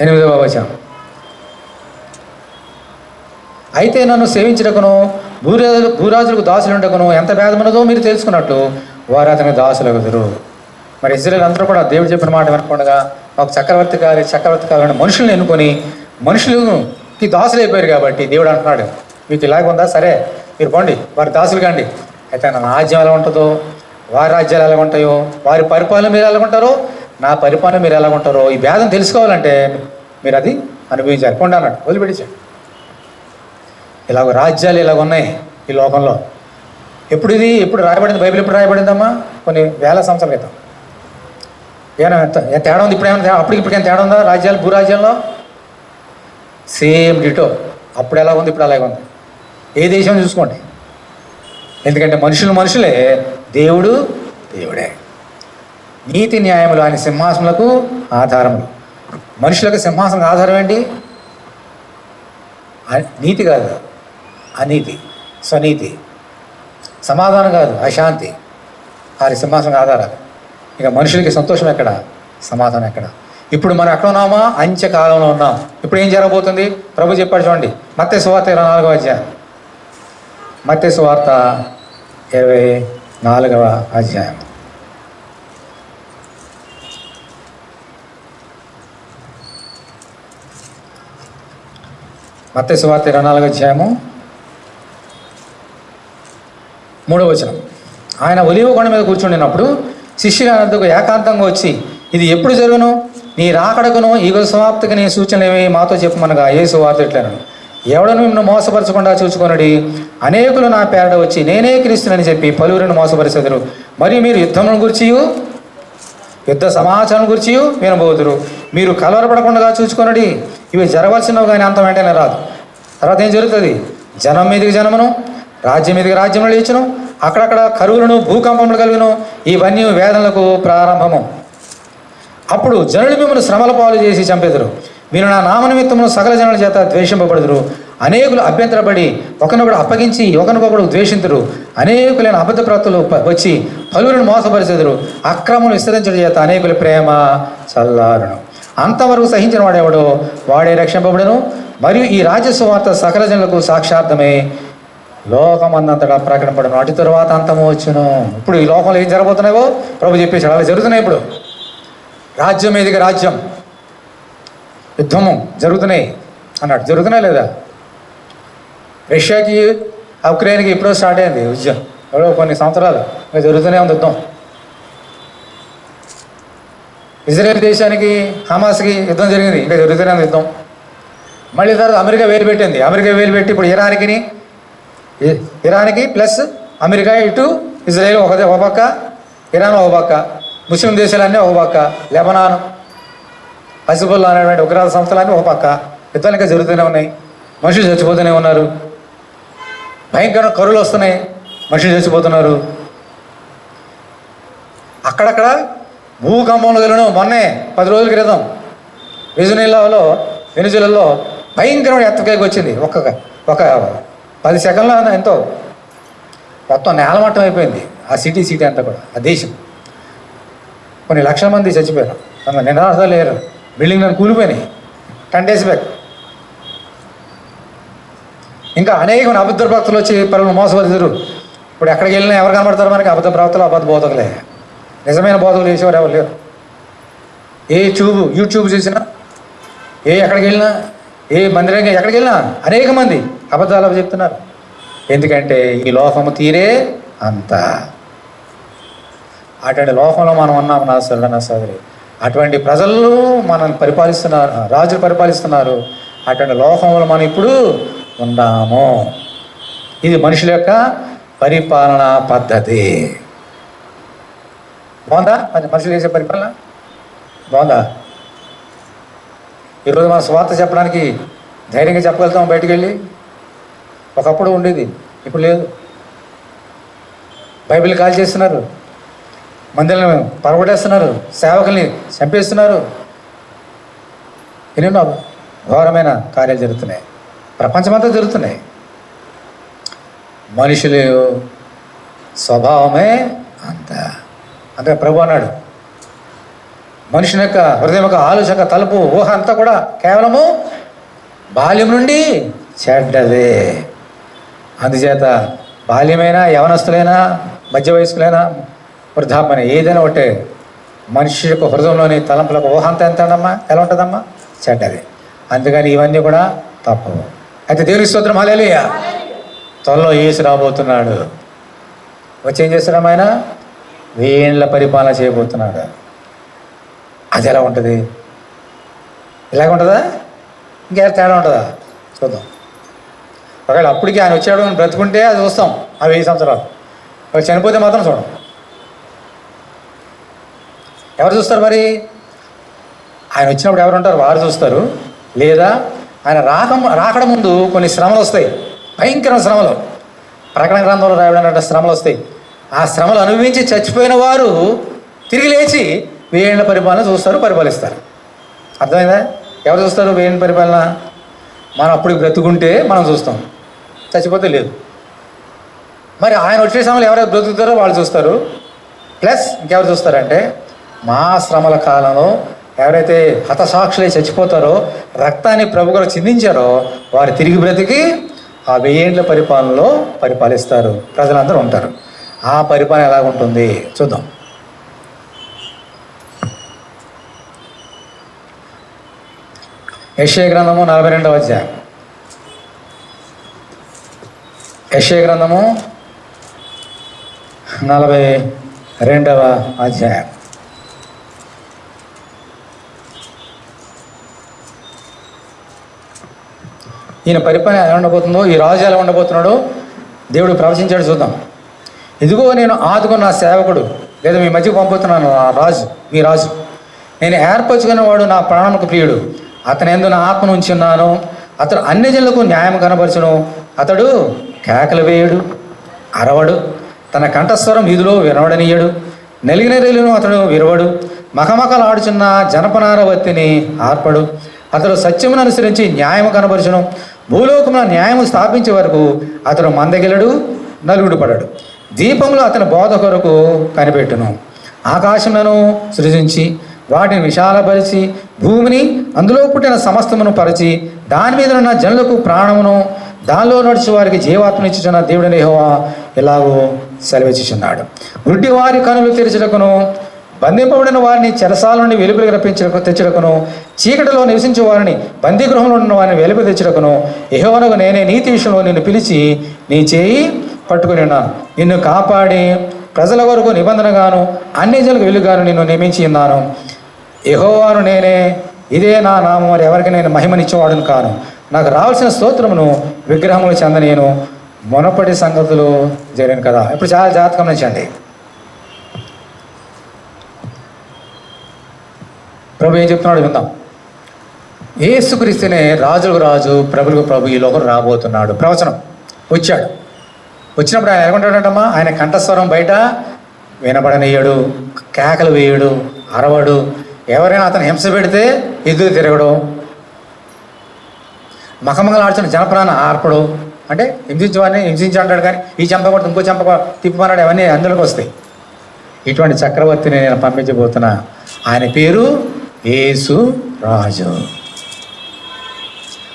8వ వచనం. అయితే నన్ను సేవించుటకును భూరాజులకు దాసులుండకును ఎంత భేదమున్నదో మీరు తెలుసుకున్నట్టు వారు అతనికి దాసులగుదురు. మరి ఇశ్రాయేలు అందరూ కూడా దేవుడు చెప్పిన మాట వినకుండా మాకు చక్రవర్తి కావాలని మనుషులను ఎన్నుకొని మనుషులకి దాసులు అయిపోయారు. కాబట్టి దేవుడు అంటున్నాడు, మీకు ఇలాగ ఉందా, సరే మీరు పోండి, వారి దాసులు కాండి. అయితే నా రాజ్యం ఎలా ఉంటుందో, వారి రాజ్యాలు ఎలా ఉంటాయో, వారి పరిపాలన మీరు ఎలా ఉంటారో, నా పరిపాలన మీరు ఎలా ఉంటారో, ఈ భేదం తెలుసుకోవాలంటే మీరు అది అనుభవించాలి. కొండ అన్నాడు, వదిలిపెట్టించాడు. ఇలాగ రాజ్యాలు ఇలాగ ఉన్నాయి ఈ లోకంలో. ఎప్పుడు రాయబడింది? బైబిల్ ఎప్పుడు రాయబడిందమ్మా? కొన్ని వేల సంవత్సరాల క్రితం. ఏమైనా తేడా ఉంది? ఇప్పుడు ఏమైనా ఇప్పటికేం తేడా ఉందా? రాజ్యాలు భూరాజ్యాల్లో సేమ్ డిటో. అప్పుడు ఎలా ఉంది, ఇప్పుడు అలాగే ఉంది. ఏ దేశం చూసుకోండి. ఎందుకంటే మనుషులే, దేవుడు దేవుడే. నీతి న్యాయములు ఆయన సింహాసనలకు ఆధారములు. మనుషులకు సింహాసనం ఆధారం ఏంటి? నీతి కాదు, అనీతి, స్వనీతి. సమాధానం కాదు, అశాంతి. వారి సింహాసనం ఆధారాలు. ఇక మనుషులకి సంతోషం ఎక్కడ, సమాధానం ఎక్కడ? ఇప్పుడు మనం ఎక్కడ ఉన్నామా? అంత్యకాలంలో ఉన్నాం. ఇప్పుడు ఏం జరగబోతుంది ప్రభు చెప్పాడు చూడండి. మత్తయి సువార్త 24వ అధ్యాయం. మత్తయి సువార్త 24వ అధ్యాయం. మత్తయి సువార్త 24వ అధ్యాయము 3వ వచనం. ఆయన ఒలీవ కొండ మీద కూర్చుండినప్పుడు శిష్యుల వద్దకు ఏకాంతంగా వచ్చి, ఇది ఎప్పుడు జరుగును? నీ రాకడకును యుగ సమాప్తికి నీ సూచనలు ఏమి మాతో చెప్పమనగా యేసు వార్త ఇట్లనను, ఎవడను మిమ్మల్ని మోసపరచకుండా చూచుకొనడి. అనేకులు నా పేరట వచ్చి నేనే క్రీస్తునని చెప్పి పలువురిని మోసపరిచెదరు. మరియు మీరు యుద్ధమును గుర్చియు యుద్ధ సమాచారం గురించి వినబోదురు. మీరు కలవరపడకుండా చూచుకొనడి. ఇవి జరగవలసినవి కానీ అంత వెంటనే రాదు. తర్వాత ఏం జరుగుతుంది? జనం మీదకి జనమును, రాజ్యం మీదకి రాజ్యమును లేచును. అక్కడక్కడ కరువులను, భూకంపములు కలుగును. ఇవన్నీ వేదనలకు ప్రారంభము. అప్పుడు జనులు మిమ్మల్ని శ్రమల పాలు చేసి చంపెదరు. మీరు నా నామనిమిత్తమును సకల జనుల చేత ద్వేషింపబడుదురు. అనేకులు అభ్యంతరపడి ఒకరినొకడు అప్పగించి ఒకరినొకడు ద్వేషింతురు. అనేకులైన అబద్ధ ప్రవక్తలు వచ్చి పలువురిని మోసపరిచెదరు. అక్రమం విస్తరించడం చేత అనేకుల ప్రేమ చల్లారును. అంతవరకు సహించిన వాడేవాడో వాడే రక్షింపబడును. మరియు ఈ రాజ్య సువార్త సకల జనులకు సాక్షార్థమే లోకమందంతటా ప్రకటనపడను. అటు తరువాత అంతము వచ్చును. ఇప్పుడు ఈ లోకంలో ఏం జరగబోతున్నాయో ప్రభు చెప్పేసాడు. అలా జరుగుతున్నాయి. ఇప్పుడు రాజ్యం మీదకి రాజ్యం, యుద్ధము జరుగుతున్నాయి అన్నాడు. జరుగుతున్నాయి లేదా? రష్యాకి ఉక్రెయిన్కి ఎప్పుడో స్టార్ట్ అయింది యుద్ధం. ఎవరో కొన్ని సంవత్సరాలు ఇంకా జరుగుతూనే ఉంది యుద్ధం. ఇజ్రాయెల్ దేశానికి హమాస్కి యుద్ధం జరిగింది, ఇంకా జరుగుతూనే ఉంది యుద్ధం. మళ్ళీ తర్వాత అమెరికా వేలు పెట్టింది. అమెరికా వేలు పెట్టి ఇప్పుడు ఇరాన్కి ప్లస్ అమెరికా, ఇటు ఇజ్రాయెల్ ఒక పక్క, ఇరాన్ ఒక పక్క, ముస్లిం దేశాలన్నీ ఒక పక్క, లెబనాన్, హజ్బుల్లా అనేటువంటి ఉగ్రవాద సంస్థలన్నీ ఒక పక్క. యుద్ధాలు ఇంకా జరుగుతూనే ఉన్నాయి. మనుషులు చచ్చిపోతూనే ఉన్నారు. భయంకర కరువులు వస్తున్నాయి, మనుషులు చచ్చిపోతున్నారు. అక్కడక్కడ భూకంపంలో వెళ్ళను. మొన్నే 10 రోజుల క్రితం వెనిజులాలో భయంకరమైన ఎత్తకేకి వచ్చింది. ఒక 10 సెకండ్లో ఎంతో మొత్తం నేలమట్టం అయిపోయింది ఆ సిటీ అంతా కూడా. ఆ దేశం కొన్ని లక్షల మంది చచ్చిపోయారు. నిరాశ లేరు. బిల్డింగ్లను కూలిపోయినాయి 10 days బ్యాక్. ఇంకా అనేక అబద్ధ ప్రవక్తలు వచ్చి పలువురు మోసపరిచారు. ఇప్పుడు ఎక్కడికి వెళ్ళినా ఎవరు కనబడతారు మనకి? అబద్ధ ప్రవక్తలు, అబద్ధ బోధకులే. నిజమైన బోధకులు చేసేవారు ఎవరు లేరు. యూట్యూబ్ చూసినా, ఎక్కడికి వెళ్ళినా, మందిరంగా ఎక్కడికి వెళ్ళినా అనేక మంది అబద్ధాలు చెప్తున్నారు. ఎందుకంటే ఈ లోకము తీరే అంత. అటువంటి లోకంలో మనం ఉన్నాము నా సోదరి. అటువంటి ప్రజలు మనల్ని పరిపాలిస్తున్నారు, రాజులు పరిపాలిస్తున్నారు. అటువంటి లోకంలో మనం ఇప్పుడు ఉన్నాము. ఇది మనుషుల యొక్క పరిపాలనా పద్ధతి. బాగుందా? మనుషులు చేసే పరిపాలన బాగుందా? ఈరోజు మన స్వార్థ చెప్పడానికి ధైర్యంగా చెప్పగలుగుతాం బయటికి వెళ్ళి. ఒకప్పుడు ఉండేది, ఇప్పుడు లేదు. బైబిల్ కాల్ చేస్తున్నారు, మందిరాలను పరగొట్టేస్తున్నారు, సేవకుల్ని చంపేస్తున్నారు. ఎన్నెన్నో ఘోరమైన కార్యాలు జరుగుతున్నాయి. ప్రపంచమంతా జరుగుతున్నాయి. మనుషుల స్వభావమే అంత. అంటే ప్రభు అన్నాడు, మనుషుని యొక్క హృదయం యొక్క ఆలోచన తలుపు ఊహ అంతా కూడా కేవలము బాల్యం నుండి చెడ్డదే. అందుచేత బాల్యమైనా, యవనస్తులైనా, మధ్య వయస్కులైనా, వృద్ధాపన ఏదైనా ఒకటే మనిషి యొక్క హృదయంలోని తలంపులకు ఊహ అంతా ఎంతమ్మా, ఎలా ఉంటుందమ్మా? చెడ్డది. అందుకని ఇవన్నీ కూడా తప్పవు. అయితే దేవుని స్తోత్రం, హల్లెలూయా. త్వరలో యేసు రాబోతున్నాడు. వచ్చి ఏం చేస్తున్నాం? ఆయన 1000 ఏళ్ల పరిపాలన చేయబోతున్నాడు. అది ఎలా ఉంటుంది? ఇలాగ ఉంటుందా? ఇంకే తేడా ఉంటుందా? చూద్దాం. ఒకవేళ అప్పటికి ఆయన వచ్చాడు అని బ్రతుకుంటే అది చూస్తాం, ఆ 1000 సంవత్సరాలు. ఒకవేళ చనిపోతే మాత్రం చూడం. ఎవరు చూస్తారు మరి? ఆయన వచ్చినప్పుడు ఎవరు ఉంటారు? వారు చూస్తారు. లేదా ఆయన రాకడ ముందు కొన్ని శ్రమలు వస్తాయి, భయంకర శ్రమలు. ప్రకటన గ్రంథంలో రాయబడిన శ్రమలు వస్తాయి. ఆ శ్రమలు అనుభవించి చచ్చిపోయిన వారు తిరిగి లేచి 1000 ఏళ్ల పరిపాలన చూస్తారు, పరిపాలిస్తారు. అర్థమైందా? ఎవరు చూస్తారు 1000 ఏళ్ల పరిపాలన? మనం అప్పుడు బ్రతుకుంటే మనం చూస్తాం, చచ్చిపోతే లేదు. మరి ఆయన వచ్చే శ్రమలు ఎవరైతే బ్రతుకుతారో వాళ్ళు చూస్తారు. ప్లస్ ఇంకెవరు చూస్తారంటే, మా శ్రమల కాలంలో ఎవరైతే హతసాక్షులై చచ్చిపోతారో, రక్తాన్ని ప్రభు గారు చిందించారో వారు తిరిగి బ్రతికి ఆ 1000 ఏళ్ల పరిపాలనలో పరిపాలిస్తారు. ప్రజలందరూ ఉంటారు. ఆ పరిపాలన ఎలాగుంటుంది చూద్దాం. యెషయా గ్రంథము 42వ అధ్యాయం. యెషయా గ్రంథము 42వ అధ్యాయం. ఈయన పరిపాలన ఎలా ఉండబోతుందో, ఈ రాజు ఎలా ఉండబోతున్నాడో దేవుడు ప్రవచించాడు. చూద్దాం. ఇదిగో నేను ఆదుకున్న నా సేవకుడు, లేదా మీ మధ్యకు పంపుతున్నాను ఆ రాజు, మీ రాజు. నేను ఏర్పరచుకున్న వాడు నా ప్రాణముకు ప్రియుడు. అతని యందు నా ఆత్మను ఉంచి ఉన్నాను. అతడు అన్ని జనులకు న్యాయం కనపరచును. అతడు కేకలు వేయుడు, అరవడు, తన కంఠస్వరం వీధిలో వినవడనీయడు. నలిగిన రేలును అతడు విరవడు. మకమకలు ఆడుచున్న జనపనార వత్తిని ఆర్పడు. అతడు సత్యమును అనుసరించి న్యాయము కనపరచును. భూలోకమున న్యాయము స్థాపించే వరకు అతడు మందగిలడు, నలుగుడు పడడు. దీపములు అతని బోధ కొరకు కనిపెట్టును. ఆకాశములను సృజించి వాటిని విశాలపరిచి భూమిని అందులో పుట్టిన సమస్తమును పరిచి దాని మీద ఉన్న జనులకు ప్రాణమును దానిలో నడిచి వారికి జీవాత్మనిచ్చుచున్న దేవుడైన యెహోవా ఎలాగో సెలవిచ్చుచున్నాడు. గుడ్డి వారి కనులు తెరచుటకును, బంధింపబడిన వారిని చెరసాల నుండి వెలుపలికి తెచ్చుటకును, చీకటిలో నివసించే వారిని బందీ గృహంలో ఉన్న వారిని వెలుపలి తెచ్చుటకును యెహోవానగు నేనే నీతి విషయంలో నిన్ను పిలిచి నీ చేయి పట్టుకుని ఉన్నాను. నిన్ను కాపాడి ప్రజల వరకు నిబంధనగాను అన్ని జనులకు వెలుగాను నిన్ను నియమించి ఉన్నాను. యెహోవాను నేనే, ఇదే నా నామం, మరి ఎవరికి నేను మహిమనిచ్చేవాడును కాను. నాకు రావాల్సిన స్తోత్రమును విగ్రహములు చెంద నేను మునపటి సంగతులు జరిగిన కదా. ఇప్పుడు చాలా జాగ్రత్తగా గమనించండి. ప్రభు ఏం చెప్తున్నాడు విందాం. యేసుక్రీస్తునే రాజులకు రాజు, ప్రభులకు ప్రభు ఈ లోకం రాబోతున్నాడు. ప్రవచనం వచ్చాడు. వచ్చినప్పుడు ఆయన ఎలాగుంటాడంటమ్మా, ఆయన కంఠస్వరం బయట వినబడనీయడు, కేకలు వేయడు, అరవడు. ఎవరైనా అతను హింస పెడితే ఎదురు తిరగడు, మకమగలు ఆడుతున్న జనపనాన్ని ఆర్పడు. అంటే హింసించేవాడిని హింసించి అంటాడు, కానీ ఈ చెంప కూడా ఇంకో చెంప తిప్పమన్నాడు, అవన్నీ అందులోకి వస్తాయి. ఇటువంటి చక్రవర్తిని నేను పంపించబోతున్నా. ఆయన పేరు యేసు రాజు.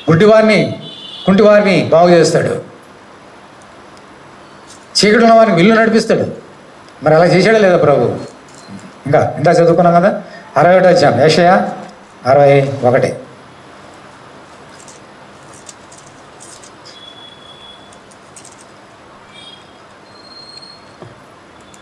గుడ్డివారిని కుంటివారిని బాగు చేస్తాడు, చీకటి ఉన్న వారిని విల్లు నడిపిస్తాడు. మరి అలా చేశాడా లేదా ప్రభు? ఇంకా చదువుకున్నాం కదా, 61 వచ్చాం. యెషయా 61.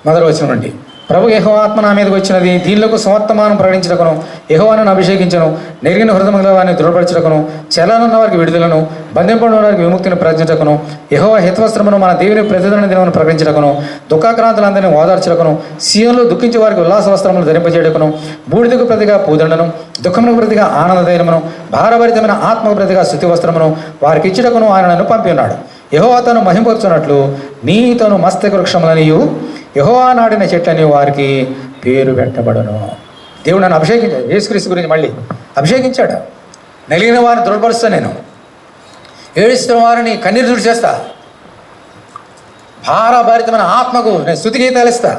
మొదలు వచ్చిన నుండి. ప్రభు యెహోవా ఆత్మ నా మీదకి వచ్చినది, దీనిలోకి సువర్తమానం ప్రకటించటకును, యెహోవాను అభిషేకించను, నెరిగిన హృదయముల వారిని దృఢపరచటకును, చెలనున్న వారికి విడుదలను, బంధింపబడిన వారికి విముక్తిని ప్రకటించటకును, యెహోవా హితవస్త్రమును మన దేవుని ప్రతిదిన దినమును ప్రకటించటకును, దుఃఖాక్రాంతులందరినీ ఓదార్చటకును, సీయోనులో దుఃఖించే వారికి ఉల్లాస వస్త్రములు ధరింపజేయటకును, బూడిదకు ప్రతిగా పూదండను, దుఃఖమునకు ప్రతిగా ఆనందదైనమును, భారభరితమైన ఆత్మకు ప్రతిగా స్తుతి వస్త్రమును వారికి ఇచ్చుటకును ఆయన నన్ను పంపి ఉన్నాడు. యెహోవా తను మహిమపరుచున్నట్లు నీతోను మస్తక వృక్షములనియు యెహోవా నాటిన చెట్లని వారికి పేరు పెట్టబడను. దేవుడు నన్ను అభిషేకించాడు. యేసుక్రీస్తు గురించి మళ్ళీ అభిషేకించాడు. నలిగిన వారిని దృఢపరుస్తా, నేను ఏడుస్తున్న వారిని కన్నీరు తుడి చేస్తా, భారభరితమైన ఆత్మకు నేను స్తుతి గీతాలు ఇస్తా,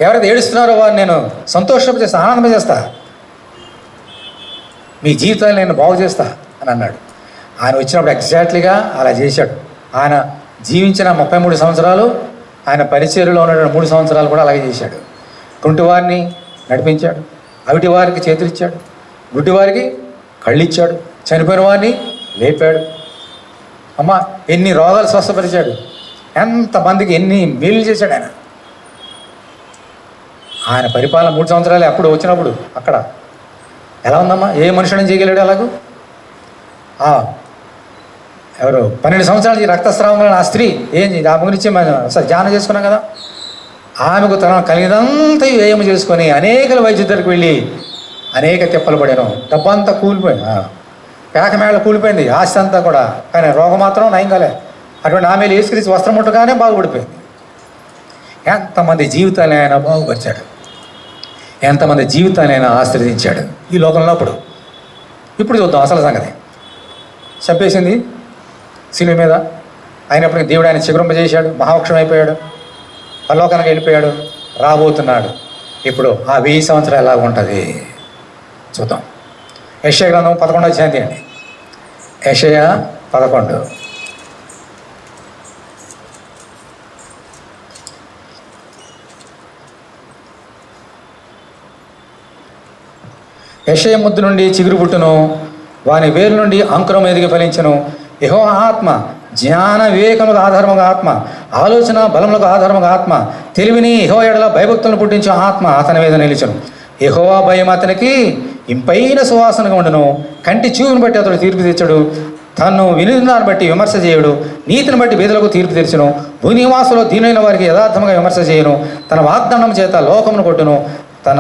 ఎవరైతే ఏడుస్తున్నారో వారిని నేను సంతోషం చేస్తా, ఆనందం చేస్తా, మీ జీవితాన్ని నేను బాగు చేస్తా అని అన్నాడు. ఆయన వచ్చినప్పుడు ఎగ్జాక్ట్లీగా అలా చేశాడు. ఆయన జీవించిన 33 సంవత్సరాలు, ఆయన పరిచర్యలో ఉన్న 3 సంవత్సరాలు కూడా అలాగే చేశాడు. కుంటివారిని నడిపించాడు, అవిటి వారికి చేతులు ఇచ్చాడు, గుడ్డివారికి కళ్ళు ఇచ్చాడు, చనిపోయిన వారిని లేపాడు. అమ్మ ఎన్ని రోగాలు స్వస్థపరిచాడు, ఎంతమందికి ఎన్ని మేలు చేశాడు ఆయన. ఆయన పరిపాలన 3 సంవత్సరాలే. అప్పుడు వచ్చినప్పుడు అక్కడ ఎలా ఉందమ్మా? ఏ మనుషుని చేయగలిగాడు అలాగూ? ఎవరు 12 సంవత్సరాల నుంచి రక్తస్రావం కలిగిన ఆ స్త్రీ ఏం ఆ గురించి మనం అసలు ధ్యానం చేసుకున్నాం కదా. ఆమెకు తన కలిగినంత వ్యయం చేసుకొని అనేకల వైద్యుల దగ్గరికి వెళ్ళి అనేక తిప్పలు పడాను. డబ్బంతా కూలిపోయింది, పేకమేళ కూలిపోయింది, ఆస్తి అంతా కూడా. కానీ రోగం మాత్రం నయం కాలే. అటువంటి ఆమె యేసుక్రీస్తు వస్త్రం ముట్టగానే బాగుపడిపోయింది. ఎంతమంది జీవితాన్ని ఆయన బాగుపరిచాడు, ఎంతమంది జీవితాన్ని ఆయన ఆశీర్వదించాడు ఈ లోకంలో. ఇప్పుడు చూద్దాం అసలు సంగతి. చంపేసింది శిలువ మీద. అయినప్పటికీ దేవుడు ఆయన చిగురింపజేశాడు, మహావృక్షం అయిపోయాడు, పరలోకానికి వెళ్ళిపోయాడు, రాబోతున్నాడు. ఇప్పుడు ఆ 1000 సంవత్సరాలు ఎలా ఉంటుంది చూద్దాం. యెషయా గ్రంథం 11వ అధ్యాయం తీయండి. యెషయా 11. యెషయా ముద్దు నుండి చిగురు పుట్టును, వాని వేరు నుండి అంకురం ఎదిగి ఫలించను. యెహోవా ఆత్మ జ్ఞాన వివేకములకు ఆధారముగా ఆత్మ, ఆలోచన బలములకు ఆధారముగా ఆత్మ, తెలివిని యెహోవా ఎడల భయభక్తులను పుట్టించే ఆత్మ అతని మీద నిలిచెను. యెహోవా భయం అతనికి ఇంపైన సువాసనగా ఉండను, కంటి చూపును బట్టి అతడు తీర్పు తెచ్చాడు. తను వినిదాన్ని బట్టి విమర్శ చేయుడు, నీతిని బట్టి బీదలకు తీర్పు తెరిచును, భూనివాసులో దీనైన వారికి యథార్థముగా విమర్శ చేయును, తన వాగ్దండం చేత లోకమును కొట్టును, తన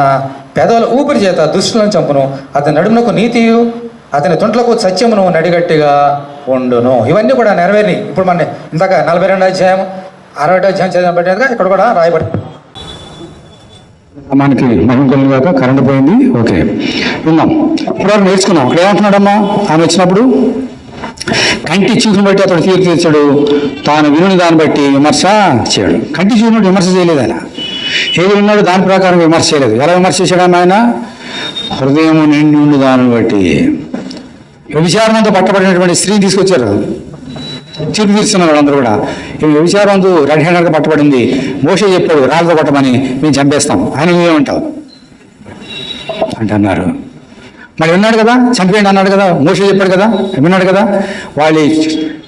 పెదవుల ఊపిరి చేత దుష్టులను చంపును, అతని నడుమునకు నీతియు అతని తుంట్లకు సత్యమును నడిగట్టిగా ఉండును. ఇవన్నీ కూడా నెరవేరి ఇప్పుడు మన ఇందాక 42వ అధ్యాయం 60వ అధ్యాయం చదివిన బట్టి ఇక్కడ కూడా రాయబడి మనకి మహిళ కాక కరెంట్ పోయింది. ఓకే, విన్నాం. ఇప్పుడు నేర్చుకున్నాం. అక్కడ ఏమంటున్నాడమ్మా ఆమె వచ్చినప్పుడు, కంటి చూపుని బట్టి అతడు తీర్పు తీర్చాడు, తాను వినుని దాన్ని బట్టి విమర్శ చేయడు. కంటి చూపుని బట్టి విమర్శ చేయలేదు ఆయన. ఏది విన్నాడు దాని ప్రకారం విమర్శ చేయలేదు. ఎలా విమర్శ చేశాడు ఆయన? హృదయం నిండి ఉండి దాన్ని బట్టి. వ్యభిచారంతో పట్టబడినటువంటి స్త్రీని తీసుకొచ్చారు, తీర్పు తీరుస్తున్నారు అందరూ కూడా. ఈ వ్యభిచారంతో రెడ్ హ్యాండర్గా పట్టబడింది. మోషే చెప్పాడు రాళ్ళతో కొట్టమని, మేము చంపేస్తాం. ఆయన నువ్వేమంటావు అంటే అన్నారు. మరి విన్నాడు కదా, చంపేయండి అన్నాడు కదా, మోషే చెప్పాడు కదా, విన్నాడు కదా. వాళ్ళ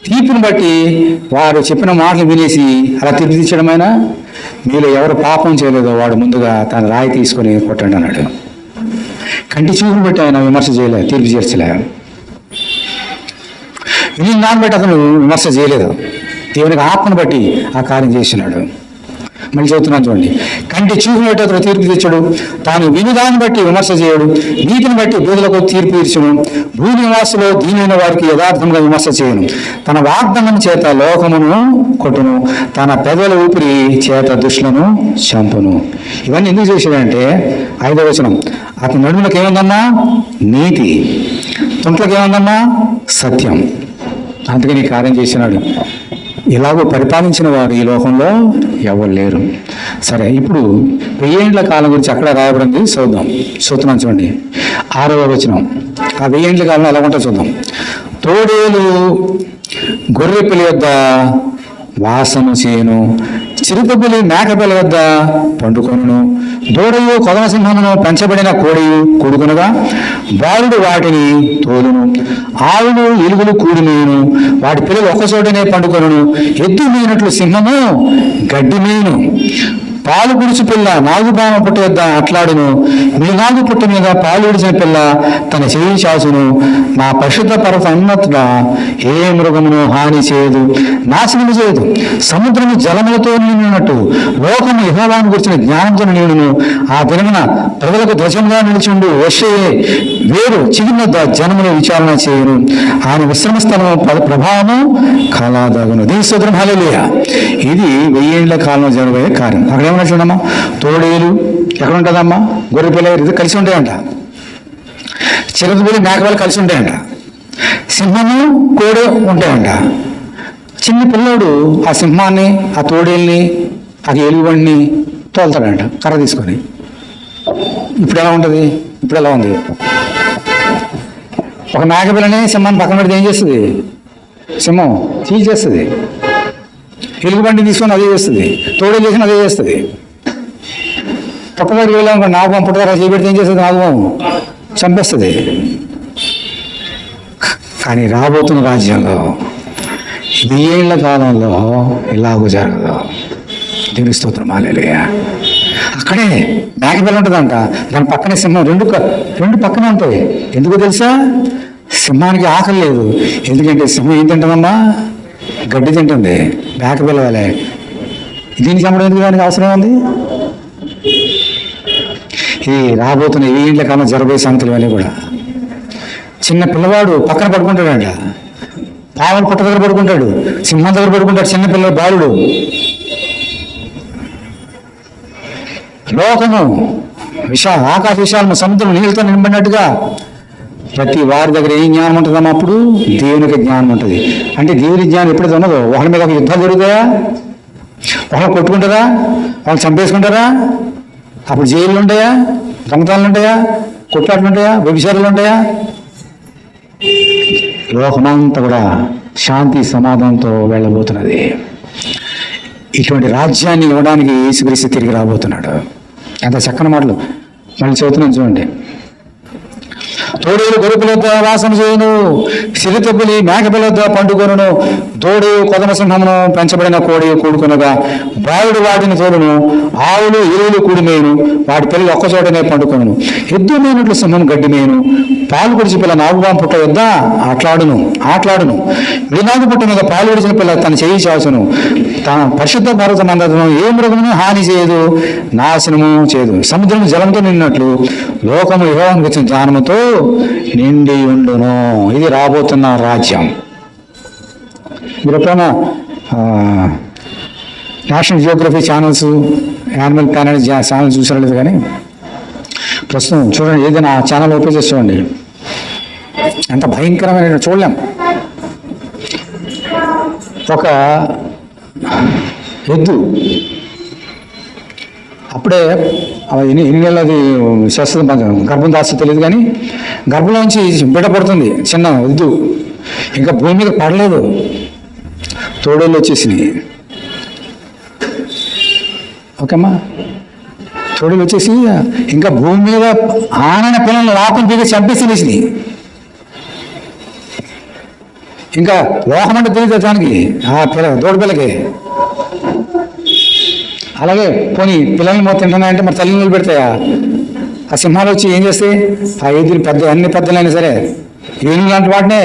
తీర్పుని బట్టి వారు చెప్పిన మాటలు వినేసి అలా తీర్పు తీర్చడమైనా, మీలో ఎవరు పాపం చేయలేదో వాడు ముందుగా తన రాయి తీసుకొని కొట్టండి అన్నాడు. కంటి చూపుని బట్టి ఆయన విమర్శ చేయలే, తీర్పు చేర్చలే. విని దాన్ని బట్టి అతను విమర్శ చేయలేదు, దేవునికి ఆత్మను బట్టి ఆ కార్యం చేస్తున్నాడు. మళ్ళీ చెబుతున్నాను చూడండి, కంటి చూపుని బట్టి అతను తీర్పు తెచ్చాడు, తాను వినిదాన్ని బట్టి విమర్శ చేయడు, నీతిని బట్టి బూదులకు తీర్పు తీర్చును, భూనివాసులో దీనైన వారికి యథార్థంగా విమర్శ చేయను, తన వాగ్దానం చేత లోకమును కొట్టును, తన పెదవుల ఊపిరి చేత దుష్టులను చంపును. ఇవన్నీ ఎందుకు చేశాడంటే 5వ వచనం, అతని నడుములకు ఏముందమ్మా? నీతి. తుంట్లకు ఏముందమ్మా? సత్యం. అందుకని ఈ కార్యం చేసినాడు. ఇలాగో పరిపాలించిన వారు ఈ లోకంలో ఎవరు లేరు. సరే, ఇప్పుడు 1000 ఏండ్ల కాలం గురించి అక్కడ రాయబడింది, చూస్తున్నాం చూడండి. 6వ వచనం. ఆ 1000 ఏండ్ల కాలంలో ఎలా ఉంటుందో చూద్దాం. తోడేలు గొర్రెపిల్ల యొద్ద వాసన చేయను, చిరుతపులి మేకపిల్ల వద్ద పండుకొనును, దూడయు కొదమ సింహమును పెంచబడిన కోడియు కూడుకునగా బాలుడు వాటిని తోలును, ఆవులు ఎలుగులు కూడిమేయును, వాటి పిల్లలు ఒక్కచోటనే పండుకొనును, ఎద్దు మేయినట్లు సింహము గడ్డి మేయును, పాలు గుడిచి పిల్ల నాగుబామ పుట్ట వద్ద అట్లాడును, మీ నాగు పుట్ట మీద పాలు విడిచిన పిల్ల తన చెయ్యి చాచును, నా పరిశుద్ధ పర్వత ఉన్నతుగా ఏ మృగమును హాని చేయదు, నాశనము చేయదు. సముద్రము జలములతో నిండినట్టు లోకము యెహోవాను గురించిన జ్ఞానంతో నిండును. ఆ దినమున ప్రజలకు ధ్వజంగా నిలిచిండు యెషయే వేరు చిగిన జనమును విచారణ చేయను, ఆయన విశ్రమ స్థలము ప్రభావము కలాదగును. దీని స్తోత్రం హల్లెలూయా. ఇది 1000 ఏండ్ల కాలంలో జరగబోయే కార్యం. అక్కడ ఏమన్నా చూడమ్మా, తోడేలు ఎక్కడ ఉంటుందమ్మా? గొర్రెపిల్ల ఇది కలిసి ఉంటాయంట, చిరుతపులి మేకపిల్ల కలిసి ఉంటాయంట, సింహము కోడి ఉంటాయంట. చిన్న పిల్లోడు ఆ సింహాన్ని, ఆ తోడేల్ని, ఆ ఎలుగుబండిని తోలుతాడంట కర్ర తీసుకొని. ఇప్పుడు ఎలా ఉంటుంది? ఇప్పుడు ఎలా ఉంది? ఒక మేకపిల్లని సింహాన్ని పక్కన పెడితే ఏం చేస్తుంది? సింహం చీల్చేస్తుంది. ఎలుగుబండి తీసుకొని అదే చేస్తుంది, తోడేలు చేసిన అదే చేస్తుంది. పుట్టగారికి వెళ్ళాము, నాగం పుట్టగారు చేపెడితే ఏం చేస్తుంది? నాగం చంపేస్తుంది. కానీ రాబోతున్న రాజ్యంలో 1000 ఏండ్ల కాలంలో ఇలాగూ జరగదు. దేవుని స్తోత్రం హల్లెలూయా. అక్కడే మేకపిల్ల ఉంటుందంట, దాని పక్కనే సింహం, రెండు పక్కనే ఉంటాయి. ఎందుకో తెలుసా? సింహానికి ఆకలి లేదు. ఎందుకంటే సింహం ఏం తింటుందమ్మా? గడ్డి తింటుంది. మేకపిల్ల వలే దీన్ని చంపడం ఎందుకు? దానికి అవసరం ఉంది. ఈ రాబోతున్న 1000 ఏండ్ల కాలం జరగబోయే సంగతులు అన్నీ కూడా. చిన్న పిల్లవాడు పక్కన పడుకుంటాడంట, పావుల పుట్ట దగ్గర పడుకుంటాడు, సింహం దగ్గర పడుకుంటాడు చిన్న పిల్లలు, బాలుడు. లోకము ఆకాశ విశాలము సముద్రం నీళ్ళతో నింబడినట్టుగా ప్రతి వారి దగ్గర ఏం జ్ఞానం ఉంటుందమ్మా? అప్పుడు దేవునికి జ్ఞానం ఉంటుంది. అంటే దేవుని జ్ఞానం ఎప్పుడైతే ఉన్నదో ఒకరి మీద ఒక యుద్ధాలు జరుగుతాయా? ఒకరు కొట్టుకుంటారా? వాళ్ళు చంపేసుకుంటారా? అప్పుడు జైళ్ళు ఉంటాయా? దొంగతనాలు ఉంటాయా? కొట్లాటలు ఉంటాయా? వ్యభిచారాలు ఉంటాయా? లోకమంతా కూడా శాంతి సమాధానంతో వెళ్ళబోతున్నది. ఇటువంటి రాజ్యాన్ని ఇవ్వడానికి యేసుక్రీస్తు తిరిగి రాబోతున్నాడు. ఎంత చక్కని మాటలు. మళ్ళీ చదువుతున్నాను చూడండి. తోడేలు గొరుపులొద్ద వాసం చేయును, సిరితెబ్బులి మేకపిల్లొద్ద పండుకొనును, దోడు కొదమ సింహమును పెంచబడిన కోడి కూడుకునగా బావుడు వాటిని తోడును, ఆవులు ఎరువులు కూడిమేయును, వాటి పిల్లలు ఒక్కచోటనే పండుకొనును. ఎద్దు మేనట్లు సింహం గడ్డి మేయును, పాలు పొడిచి పిల్ల నాగుపాము పుట్ట వద్ద ఆటలాడును. విడినాగు పుట్ట మీద పాలు విడిచిన పిల్ల తన చేయి చాచును. తన పరిశుద్ధ పర్వత మందతను ఏ మృగమును హాని చేయదు, నాశనము చేయదు. సముద్రం జలంతో నిన్నట్లు లోకము యెహోవాను గురించిన జ్ఞానముతో నిండి ఉండును. ఇది రాబోతున్న రాజ్యం. మీరు ఎప్పుడైనా national Geography channels, animal planet channel చూసారో లేదు, కానీ ప్రస్తుతం చూడండి, ఏదైనా ఆ ఛానల్ ఓపెన్ చేసి చూడండి, ఎంత భయంకరమైన చూడలేం. ఒక ఎద్దు అప్పుడే ఎన్ని నెలలది చేస్తుంది, గర్భం దాచి తెలియదు, కానీ గర్భంలోంచి బిడ్డ పడుతుంది, చిన్న ఎద్దు. ఇంకా భూమి మీద పడలేదు, తోడేళ్ళు వచ్చేసినాయి. ఓకేమ్మా, తోడేళ్ళు వచ్చేసి ఇంకా భూమి మీద ఆనైన పిల్లల్ని లోకం దిగి చంపేసినాయి. ఇంకా లోకం అంటే తెలియదు దానికి, ఆ దోడ పిల్లకి. అలాగే పోనీ పిల్లల్ని మొత్తం తింటున్నాయంటే మరి తల్లి నీళ్ళు పెడతాయా? ఆ సింహాలు వచ్చి ఏం చేస్తాయి? ఆ ఎదురు అన్ని పెద్దలైనా సరే ఏనుగు లాంటి వాటినే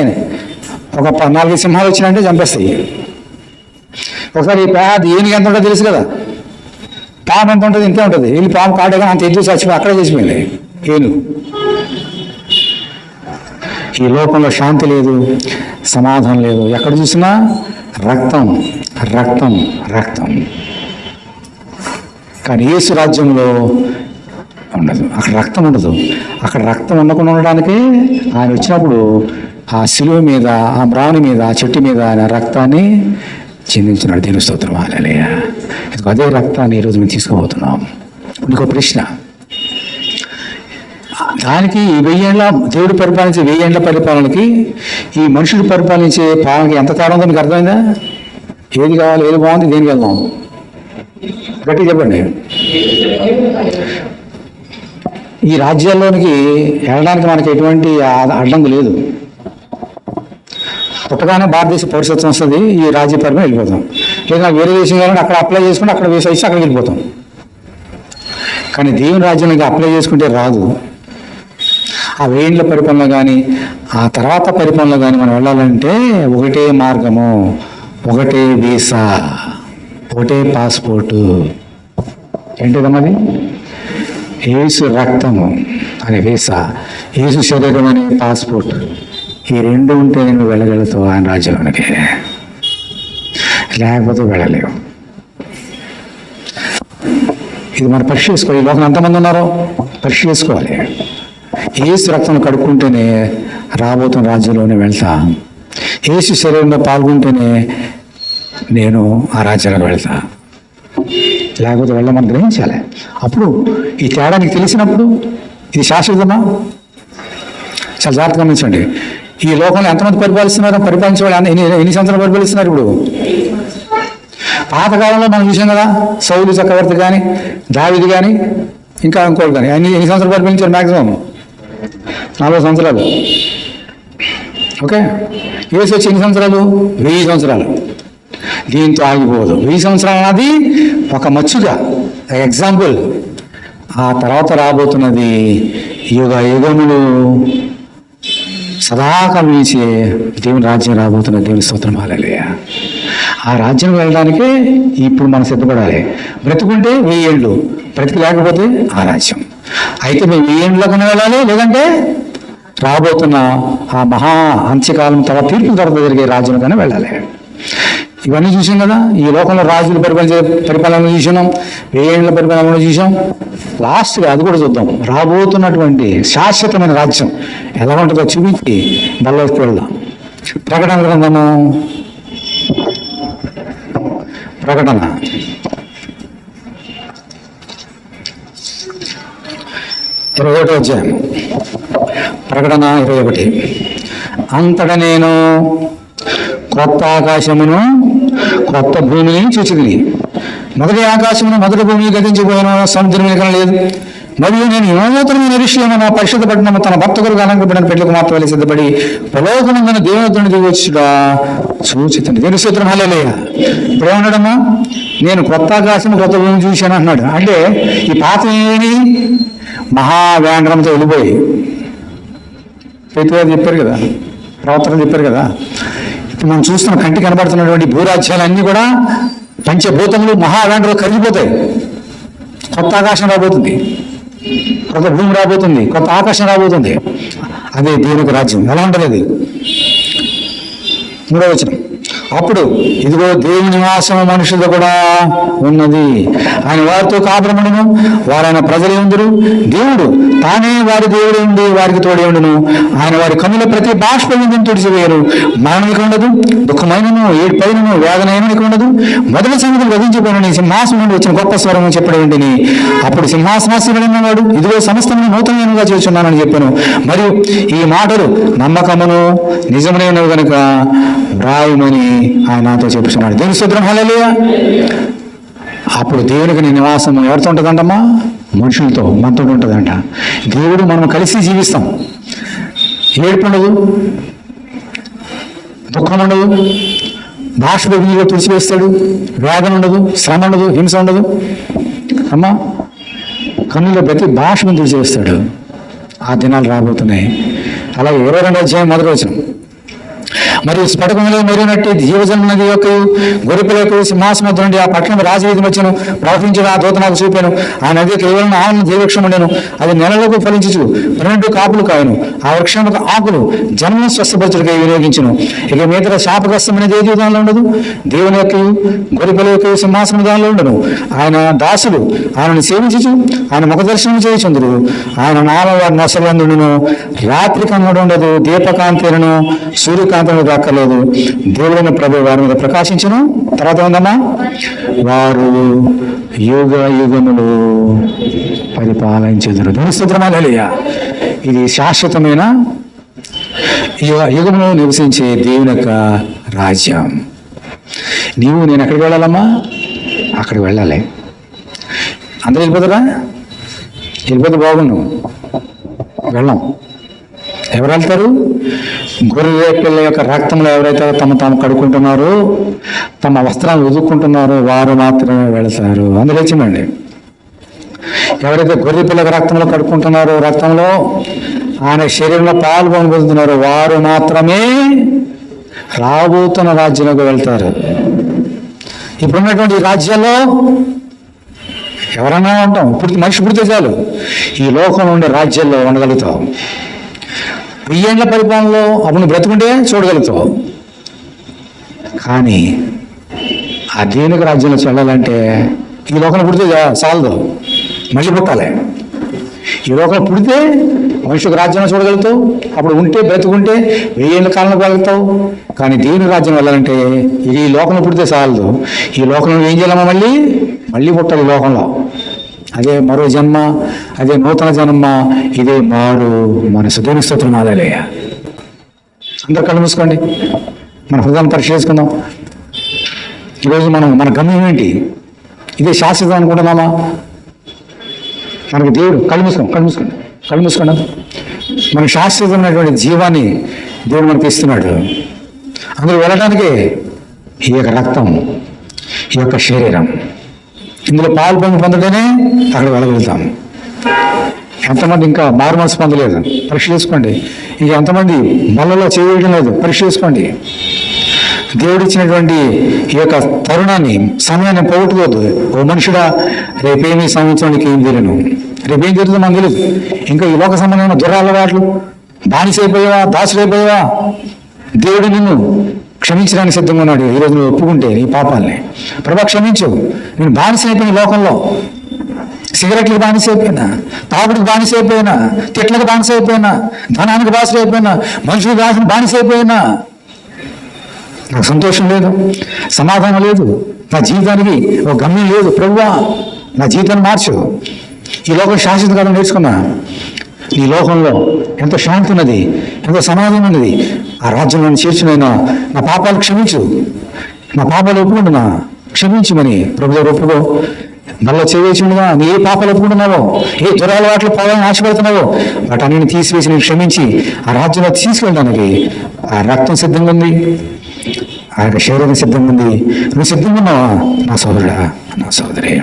ఒక 4 సింహాలు వచ్చినాయంటే చంపేస్తాయి. ఒకసారి అది ఏనుగు ఎంత ఉంటుందో తెలుసు కదా, పాము ఎంత ఉంటుంది, ఇంతే ఉంటుంది. వీళ్ళు పాము కాడగా అంత ఎదురు చచ్చిపోయి అక్కడే చచ్చిపోయింది ఏనుగు. ఈ లోకంలో శాంతి లేదు, సమాధానం లేదు. ఎక్కడ చూసినా రక్తం రక్తం రక్తం. కానీ యేసు రాజ్యంలో ఉండదు, అక్కడ రక్తం ఉండదు. అక్కడ రక్తం ఉండకుండా ఉండడానికి ఆయన వచ్చినప్పుడు ఆ శిలువ మీద, ఆ మ్రాణి మీద, ఆ చెట్టు మీద ఆయన రక్తాన్ని చిందించినాడు. దేవుని స్తోత్రం, హల్లెలూయా. అదే రక్తాన్ని ఈరోజు మేము తీసుకోబోతున్నాం. ఇంకో ప్రశ్న, దానికి 1000 ఏళ్ళ దేవుడు పరిపాలించే 1000 ఏళ్ళ పరిపాలనకి ఈ మనుషుడు పరిపాలించే పాలనకి ఎంత తేడా ఉందో మీకు అర్థమైందా? ఏది కావాలి, ఏది బాగుంది, దేనికి వెళ్దాం? గట్టి చెప్పండి. ఈ రాజ్యాల్లోనికి వెళ్ళడానికి మనకి ఎటువంటి అడ్డంకు లేదు. పుట్టగానే భారతదేశ పౌరసత్వం వస్తుంది, ఈ రాజ్య పరిపాలన వెళ్ళిపోతాం. లేదా వేరే దేశం కానీ అక్కడ అప్లై చేసుకుంటే అక్కడ వేసి వచ్చి అక్కడికి వెళ్ళిపోతాం. కానీ దేవుని రాజ్యానికి అప్లై చేసుకుంటే రాదు. ఆ 1000 ఏళ్ళ పరిపాలన కానీ ఆ తర్వాత పరిపాలన కానీ మనం వెళ్ళాలంటే ఒకటే మార్గము, ఒకటే వీసా, ఒకటే పాస్పోర్టు. ఏంటిదన్నది? యేసు రక్తము అనే వీసా, యేసు శరీరం అనే పాస్పోర్ట్. ఈ 2 ఉంటే నువ్వు వెళ్ళగలుగుతావు ఆయన రాజ్యంలోనికి, లేకపోతే వెళ్ళలేవు. ఇది మనం పరీక్ష చేసుకోవాలి. ఈ లోకం ఎంతమంది ఉన్నారో పరీక్ష చేసుకోవాలి. యేసు రక్తం కడుక్కుంటేనే రాబోతున్న రాజ్యంలోనే వెళ్తా. యేసు శరీరంలో పాల్గొంటేనే నేను ఆ రాజ్యాలకు వెళ్తా, లేకపోతే వెళ్ళమని గ్రహించాలి. అప్పుడు ఈ తేడా నీకు తెలిసినప్పుడు ఇది శాశ్వతమా? చాలా జాగ్రత్తగా గమనించండి. ఈ లోకంలో ఎంతమంది పరిపాలిస్తున్నారు? పరిపాలించే వాళ్ళు ఎన్ని సంవత్సరాలు పరిపాలిస్తున్నారు? ఇప్పుడు పాతకాలంలో మనం చూసాం కదా, సౌలు చక్రవర్తి కానీ, దావీదు కానీ, ఇంకా ఇంకోటి కానీ ఎన్ని సంవత్సరాలు పరిపాలించారు? మ్యాక్సిమం 40 సంవత్సరాలు. ఓకే, యేసు వచ్చి ఎన్ని సంవత్సరాలు? 1000 సంవత్సరాలు. దీంతో ఆగిపోదు. 1000 సంవత్సరాలు అన్నది ఒక మచ్చుగా ఎగ్జాంపుల్. ఆ తర్వాత రాబోతున్నది యుగ యుగములు సదాకాలం నుంచి దేవుని రాజ్యం రాబోతున్న దేవుని స్తోత్రం, హల్లెలూయా. ఆ రాజ్యం వెళ్ళడానికి ఇప్పుడు మనం సిద్ధపడాలి. బ్రతుకుంటే 1000 ఏళ్ళు, బ్రతికి లేకపోతే ఆ రాజ్యం. అయితే మేము 1000 ఏళ్ళకన్నా వెళ్ళాలి, లేదంటే రాబోతున్న ఆ మహా అంత్యకాలం తర్వాత తీర్పుల తర్వాత జరిగే రాజ్యం కన్నా వెళ్ళాలి. ఇవన్నీ చూసాం కదా. ఈ లోకంలో రాజులు పరిపాలన చూసినాం, 1000 ఏళ్ళ పరిపాలన చూసాం. లాస్ట్గా అది కూడా చూద్దాం. రాబోతున్నటువంటి శాశ్వతమైన రాజ్యం ఎలా ఉంటుందో చూపించి బల్లకి వెళ్దాం. ప్రకటన గ్రంథము, ప్రకటన 21వ అధ్యాయం, ప్రకటన 21. అంతటా నేను కొత్త ఆకాశమును కొత్త భూమిని చూచితిని. మొదటి ఆకాశమును మొదటి భూమిని గతించిపోయాను, సముద్రం ఎక్కడ లేదు. మరియు నేను యోనోత్తరమైన విషయం నా పరిశుద్ధపడిన తన భక్తులకు అలంకరించిన పెళ్లికి మాత్రం వెళ్ళి సిద్ధపడి పలోకనందన దేవుని దిగి వచ్చుగా సూచితండి. దేవుని స్తోత్రం హల్లెలూయా. ఇప్పుడు ఏమన్నాడమ్మా? నేను కొత్త ఆకాశం కొత్త భూమి చూశాను అన్నాడు. అంటే ఈ పాత ఏమి మహావ్యాండ్రంతో వెళ్ళిపోయి పేతురు చెప్పారు కదా, ప్రవర్తనలు చెప్పారు కదా, ఇప్పుడు మనం చూస్తున్న కంటికి కనబడుతున్నటువంటి భూరాజ్యాలన్నీ కూడా పంచభూతములు మహావ్యాండ్రంలో కరిగిపోతాయి. కొత్త ఆకాశం రాబోతుంది, కొత్త భూమి రాబోతుంది, కొత్త ఆకాశం రాబోతుంది. అదే దేవునికి రాజ్యం. ఎలా ఉంటుంది అది? 3వ వచనం, అప్పుడు ఇదిగో దేవుని నివాసం మనుషులతో కూడా ఉన్నది, ఆయన వారితో కాపురమును, వారైన ప్రజలే ఉందరు, దేవుడు తానే వారి దేవుడే ఉండి వారికి తోడే ఉండును. ఆయన వారి కన్నుల ప్రతి బాష్పవిందును తుడిచివేయరు. మరణిక ఉండదు, దుఃఖమైనను ఏడుపైనను వేదనైనకు ఉండదు. మొదటి సంగతులు వధించిపోయిన సింహాసనం నుండి వచ్చిన గొప్ప స్వరం చెప్పడం ఏంటిని. అప్పుడు సింహాసనాసీనుడైన వాడు ఇదిగో సమస్తమును నూతనంగా చేస్తున్నానని చెప్పాను. మరియు ఈ మాటలు నమ్మకమును నిజమైనవి కనుక రాయమని ఆయన నాతో చెప్తున్నాడు. దేవుని స్తోత్రం హల్లెలూయా. అప్పుడు దేవునికి నివాసం ఎవరితో ఉంటుందంటమ్మా? మనుషులతో, మనతో ఉంటుందంట. దేవుడు మనం కలిసి జీవిస్తాం. ఏడుపు ఉండదు, దుఃఖం ఉండదు, బాష్పభూమిలో తుడిచివేస్తాడు, వేదన ఉండదు, శ్రమ ఉండదు, హింస ఉండదు. అమ్మా, కన్నుల ప్రతి బాష్పం తుడిచివేస్తాడు. ఆ దినాలు రాబోతున్నాయి. అలాగే 22వ అధ్యాయం 1వ వచనం, మరియు స్ఫటికంలో మెరిగినట్టు జీవజలం నది యొక్క గొరిపిల యొక్క సింహాసనం నుండి ఆ పట్టణం రాజవీధి వచ్చాను. ప్రవహించడం ఆ దూత నాకు చూపాను. ఆ నది కేవలం ఆవులను జీవవృక్షం ఉండేను. అది నెలలకు ఫలించు 12 కాపులు కాయను. ఆ వృక్షం యొక్క ఆకులు జన్మను స్వస్థపరచుడికి వినియోగించును. ఇక మిగతా శాపగ్రస్తమైనది ఏ జీవితంలో ఉండదు. దేవుని యొక్క గొరిపిల యొక్క సింహాసనం దానిలో ఉండను. ఆయన దాసులు ఆయనను సేవించు ఆయన ముఖ దర్శనం చేయుచుందురు. ఆయన నామ వారి నొసలందును. రాత్రి కన్నుడు ఉండదు, దీపకాంతిలను సూర్యకాంతను దక్కలేదు. దేవుడైన ప్రభు వారి మీద ప్రకాశించును. తర్వాత ఉందమ్మా, వారు యుగ యుగములు పరిపాలించెదరు. దేవుని స్తోత్రం హల్లెలూయా. ఇది శాశ్వతమైన యుగమును నివసించే దేవుని యొక్క రాజ్యం. నీవు నేను ఎక్కడికి వెళ్ళాలమ్మా? అక్కడికి వెళ్ళాలి. అందరూ వెళ్ళిపోతారా? వెళ్ళిపోతే బాగుండు. వెళ్ళాం. ఎవరు వెళ్తారు? గొర్రె పిల్ల యొక్క రక్తంలో ఎవరైతే తాము కడుక్కుంటున్నారో, తమ వస్త్రాలు ఉదుక్కుంటున్నారో వారు మాత్రమే వెళతారు. అందులో వచ్చిందండి. ఎవరైతే గొర్రె పిల్ల రక్తంలో కడుక్కుంటున్నారో, రక్తంలో ఆయన శరీరంలో పాల్గొనబోతున్నారో వారు మాత్రమే రాబోతున్న రాజ్యంలోకి వెళ్తారు. ఇప్పుడున్నటువంటి రాజ్యాల్లో ఎవరన్నా ఉంటాం. ఇప్పుడు మనిషి పుడితే చాలు ఈ లోకంలో ఉండే రాజ్యాల్లో ఉండగలుగుతాం. 1000 ఏళ్ల పరిపాలనలో అప్పుడు బ్రతుకుంటే చూడగలుగుతావు. కానీ ఆ దేవునికి రాజ్యంలో వెళ్ళాలంటే ఈ లోకంలో పుడితే చాలదు, మళ్ళీ పుట్టాలి. ఈ లోకంలో పుడితే మనిషికి రాజ్యంలో చూడగలుగుతావు. అప్పుడు ఉంటే బ్రతుకుంటే 1000 ఏళ్ల కాలంలో వెళ్తావు. కానీ దేవుని రాజ్యం వెళ్ళాలంటే ఈ లోకంలో పుడితే చాలదు. ఈ లోకంలో ఏం చేయాలమ్మా? మళ్ళీ పుట్టాలి ఈ లోకంలో. అదే మరో జన్మ, అదే నూతన జన్మ, ఇదే మారు మనసు. దేవుని స్తోత్రం హల్లెలూయా. అందరు కళ్ళు మూసుకోండి, మన హృదయాన్ని పరీక్ష చేసుకుందాం. ఈరోజు మన గమ్యం ఏంటి? ఇదే శాశ్వతం అనుకుంటున్నామా? మనకి దేవుడు కళ్ళు మూసుకోండి. మనకు శాశ్వతమైనటువంటి జీవాన్ని దేవుడు మనకి ఇస్తున్నాడు. అందులో వెళ్ళడానికే ఈ యొక్క రక్తం, ఈ యొక్క శరీరం, ఇందులో పాలు పొందటేనే అక్కడ వెళ్ళగలుగుతాం. ఎంతమంది ఇంకా మారు మనసు పొందలేదు? పరీక్ష చేసుకోండి. ఇంకా ఎంతమంది మళ్ళలో చేయడం లేదు? పరీక్ష చేసుకోండి. దేవుడిచ్చినటువంటి ఈ యొక్క తరుణాన్ని, సమయాన్ని పోగొట్టుకోవద్దు. ఓ మనుషుడా, రేపేమి సంవత్సరానికి ఏం తెలియను, రేపేం జరుగుతుందో మనకు తెలియదు. ఇంకా ఈ లోక సంబంధమైన దురలవాట్లు, బానిసైపోయావా, దాసుడైపోయావా? దేవుడు నిన్ను క్షమించడానికి సిద్ధంగా ఉన్నాడు. ఈరోజు నువ్వు ఒప్పుకుంటే నీ పాపాలని, ప్రభా క్షమించు, నేను బానిస అయిపోయిన లోకంలో, సిగరెట్లకు బానిస అయిపోయినా, తాగుడికి బానిస అయిపోయినా, తిట్లకు బానిస అయిపోయినా, ధనానికి బానిస అయిపోయినా, మనుషులకు బానిస అయిపోయినా నాకు సంతోషం లేదు, సమాధానం లేదు, నా జీవితానికి ఒక గమ్యం లేదు. ప్రభువా, నా జీవితాన్ని మార్చు. ఈ లోకం శాశ్వత కాలం నేర్చుకున్నా. ఈ లోకంలో ఎంతో శాంతి ఉన్నది, ఎంతో సమాధానం ఉన్నది. ఆ రాజ్యంలో చేర్చునైనా నా పాపాలు క్షమించు, నా పాపాలు ఒప్పుకుంటున్నా, క్షమించమని ప్రభుత్వ ఒప్పుకో. మళ్ళీ చేయవచ్చుగా నీ ఏ పాపాలు ఒప్పుకుంటున్నావో, ఏ దురలవాట్లు పోవాలని ఆశపడుతున్నావో వాటన్నిటిని తీసివేసి నేను క్షమించి ఆ రాజ్యంలో తీసుకెళ్ళడానికి ఆ రక్తం సిద్ధంగా ఉంది, ఆ యొక్క శరీరం సిద్ధంగా ఉంది. నువ్వు సిద్ధంగా ఉన్నావా నా సోదరుడా, నా సోదరి?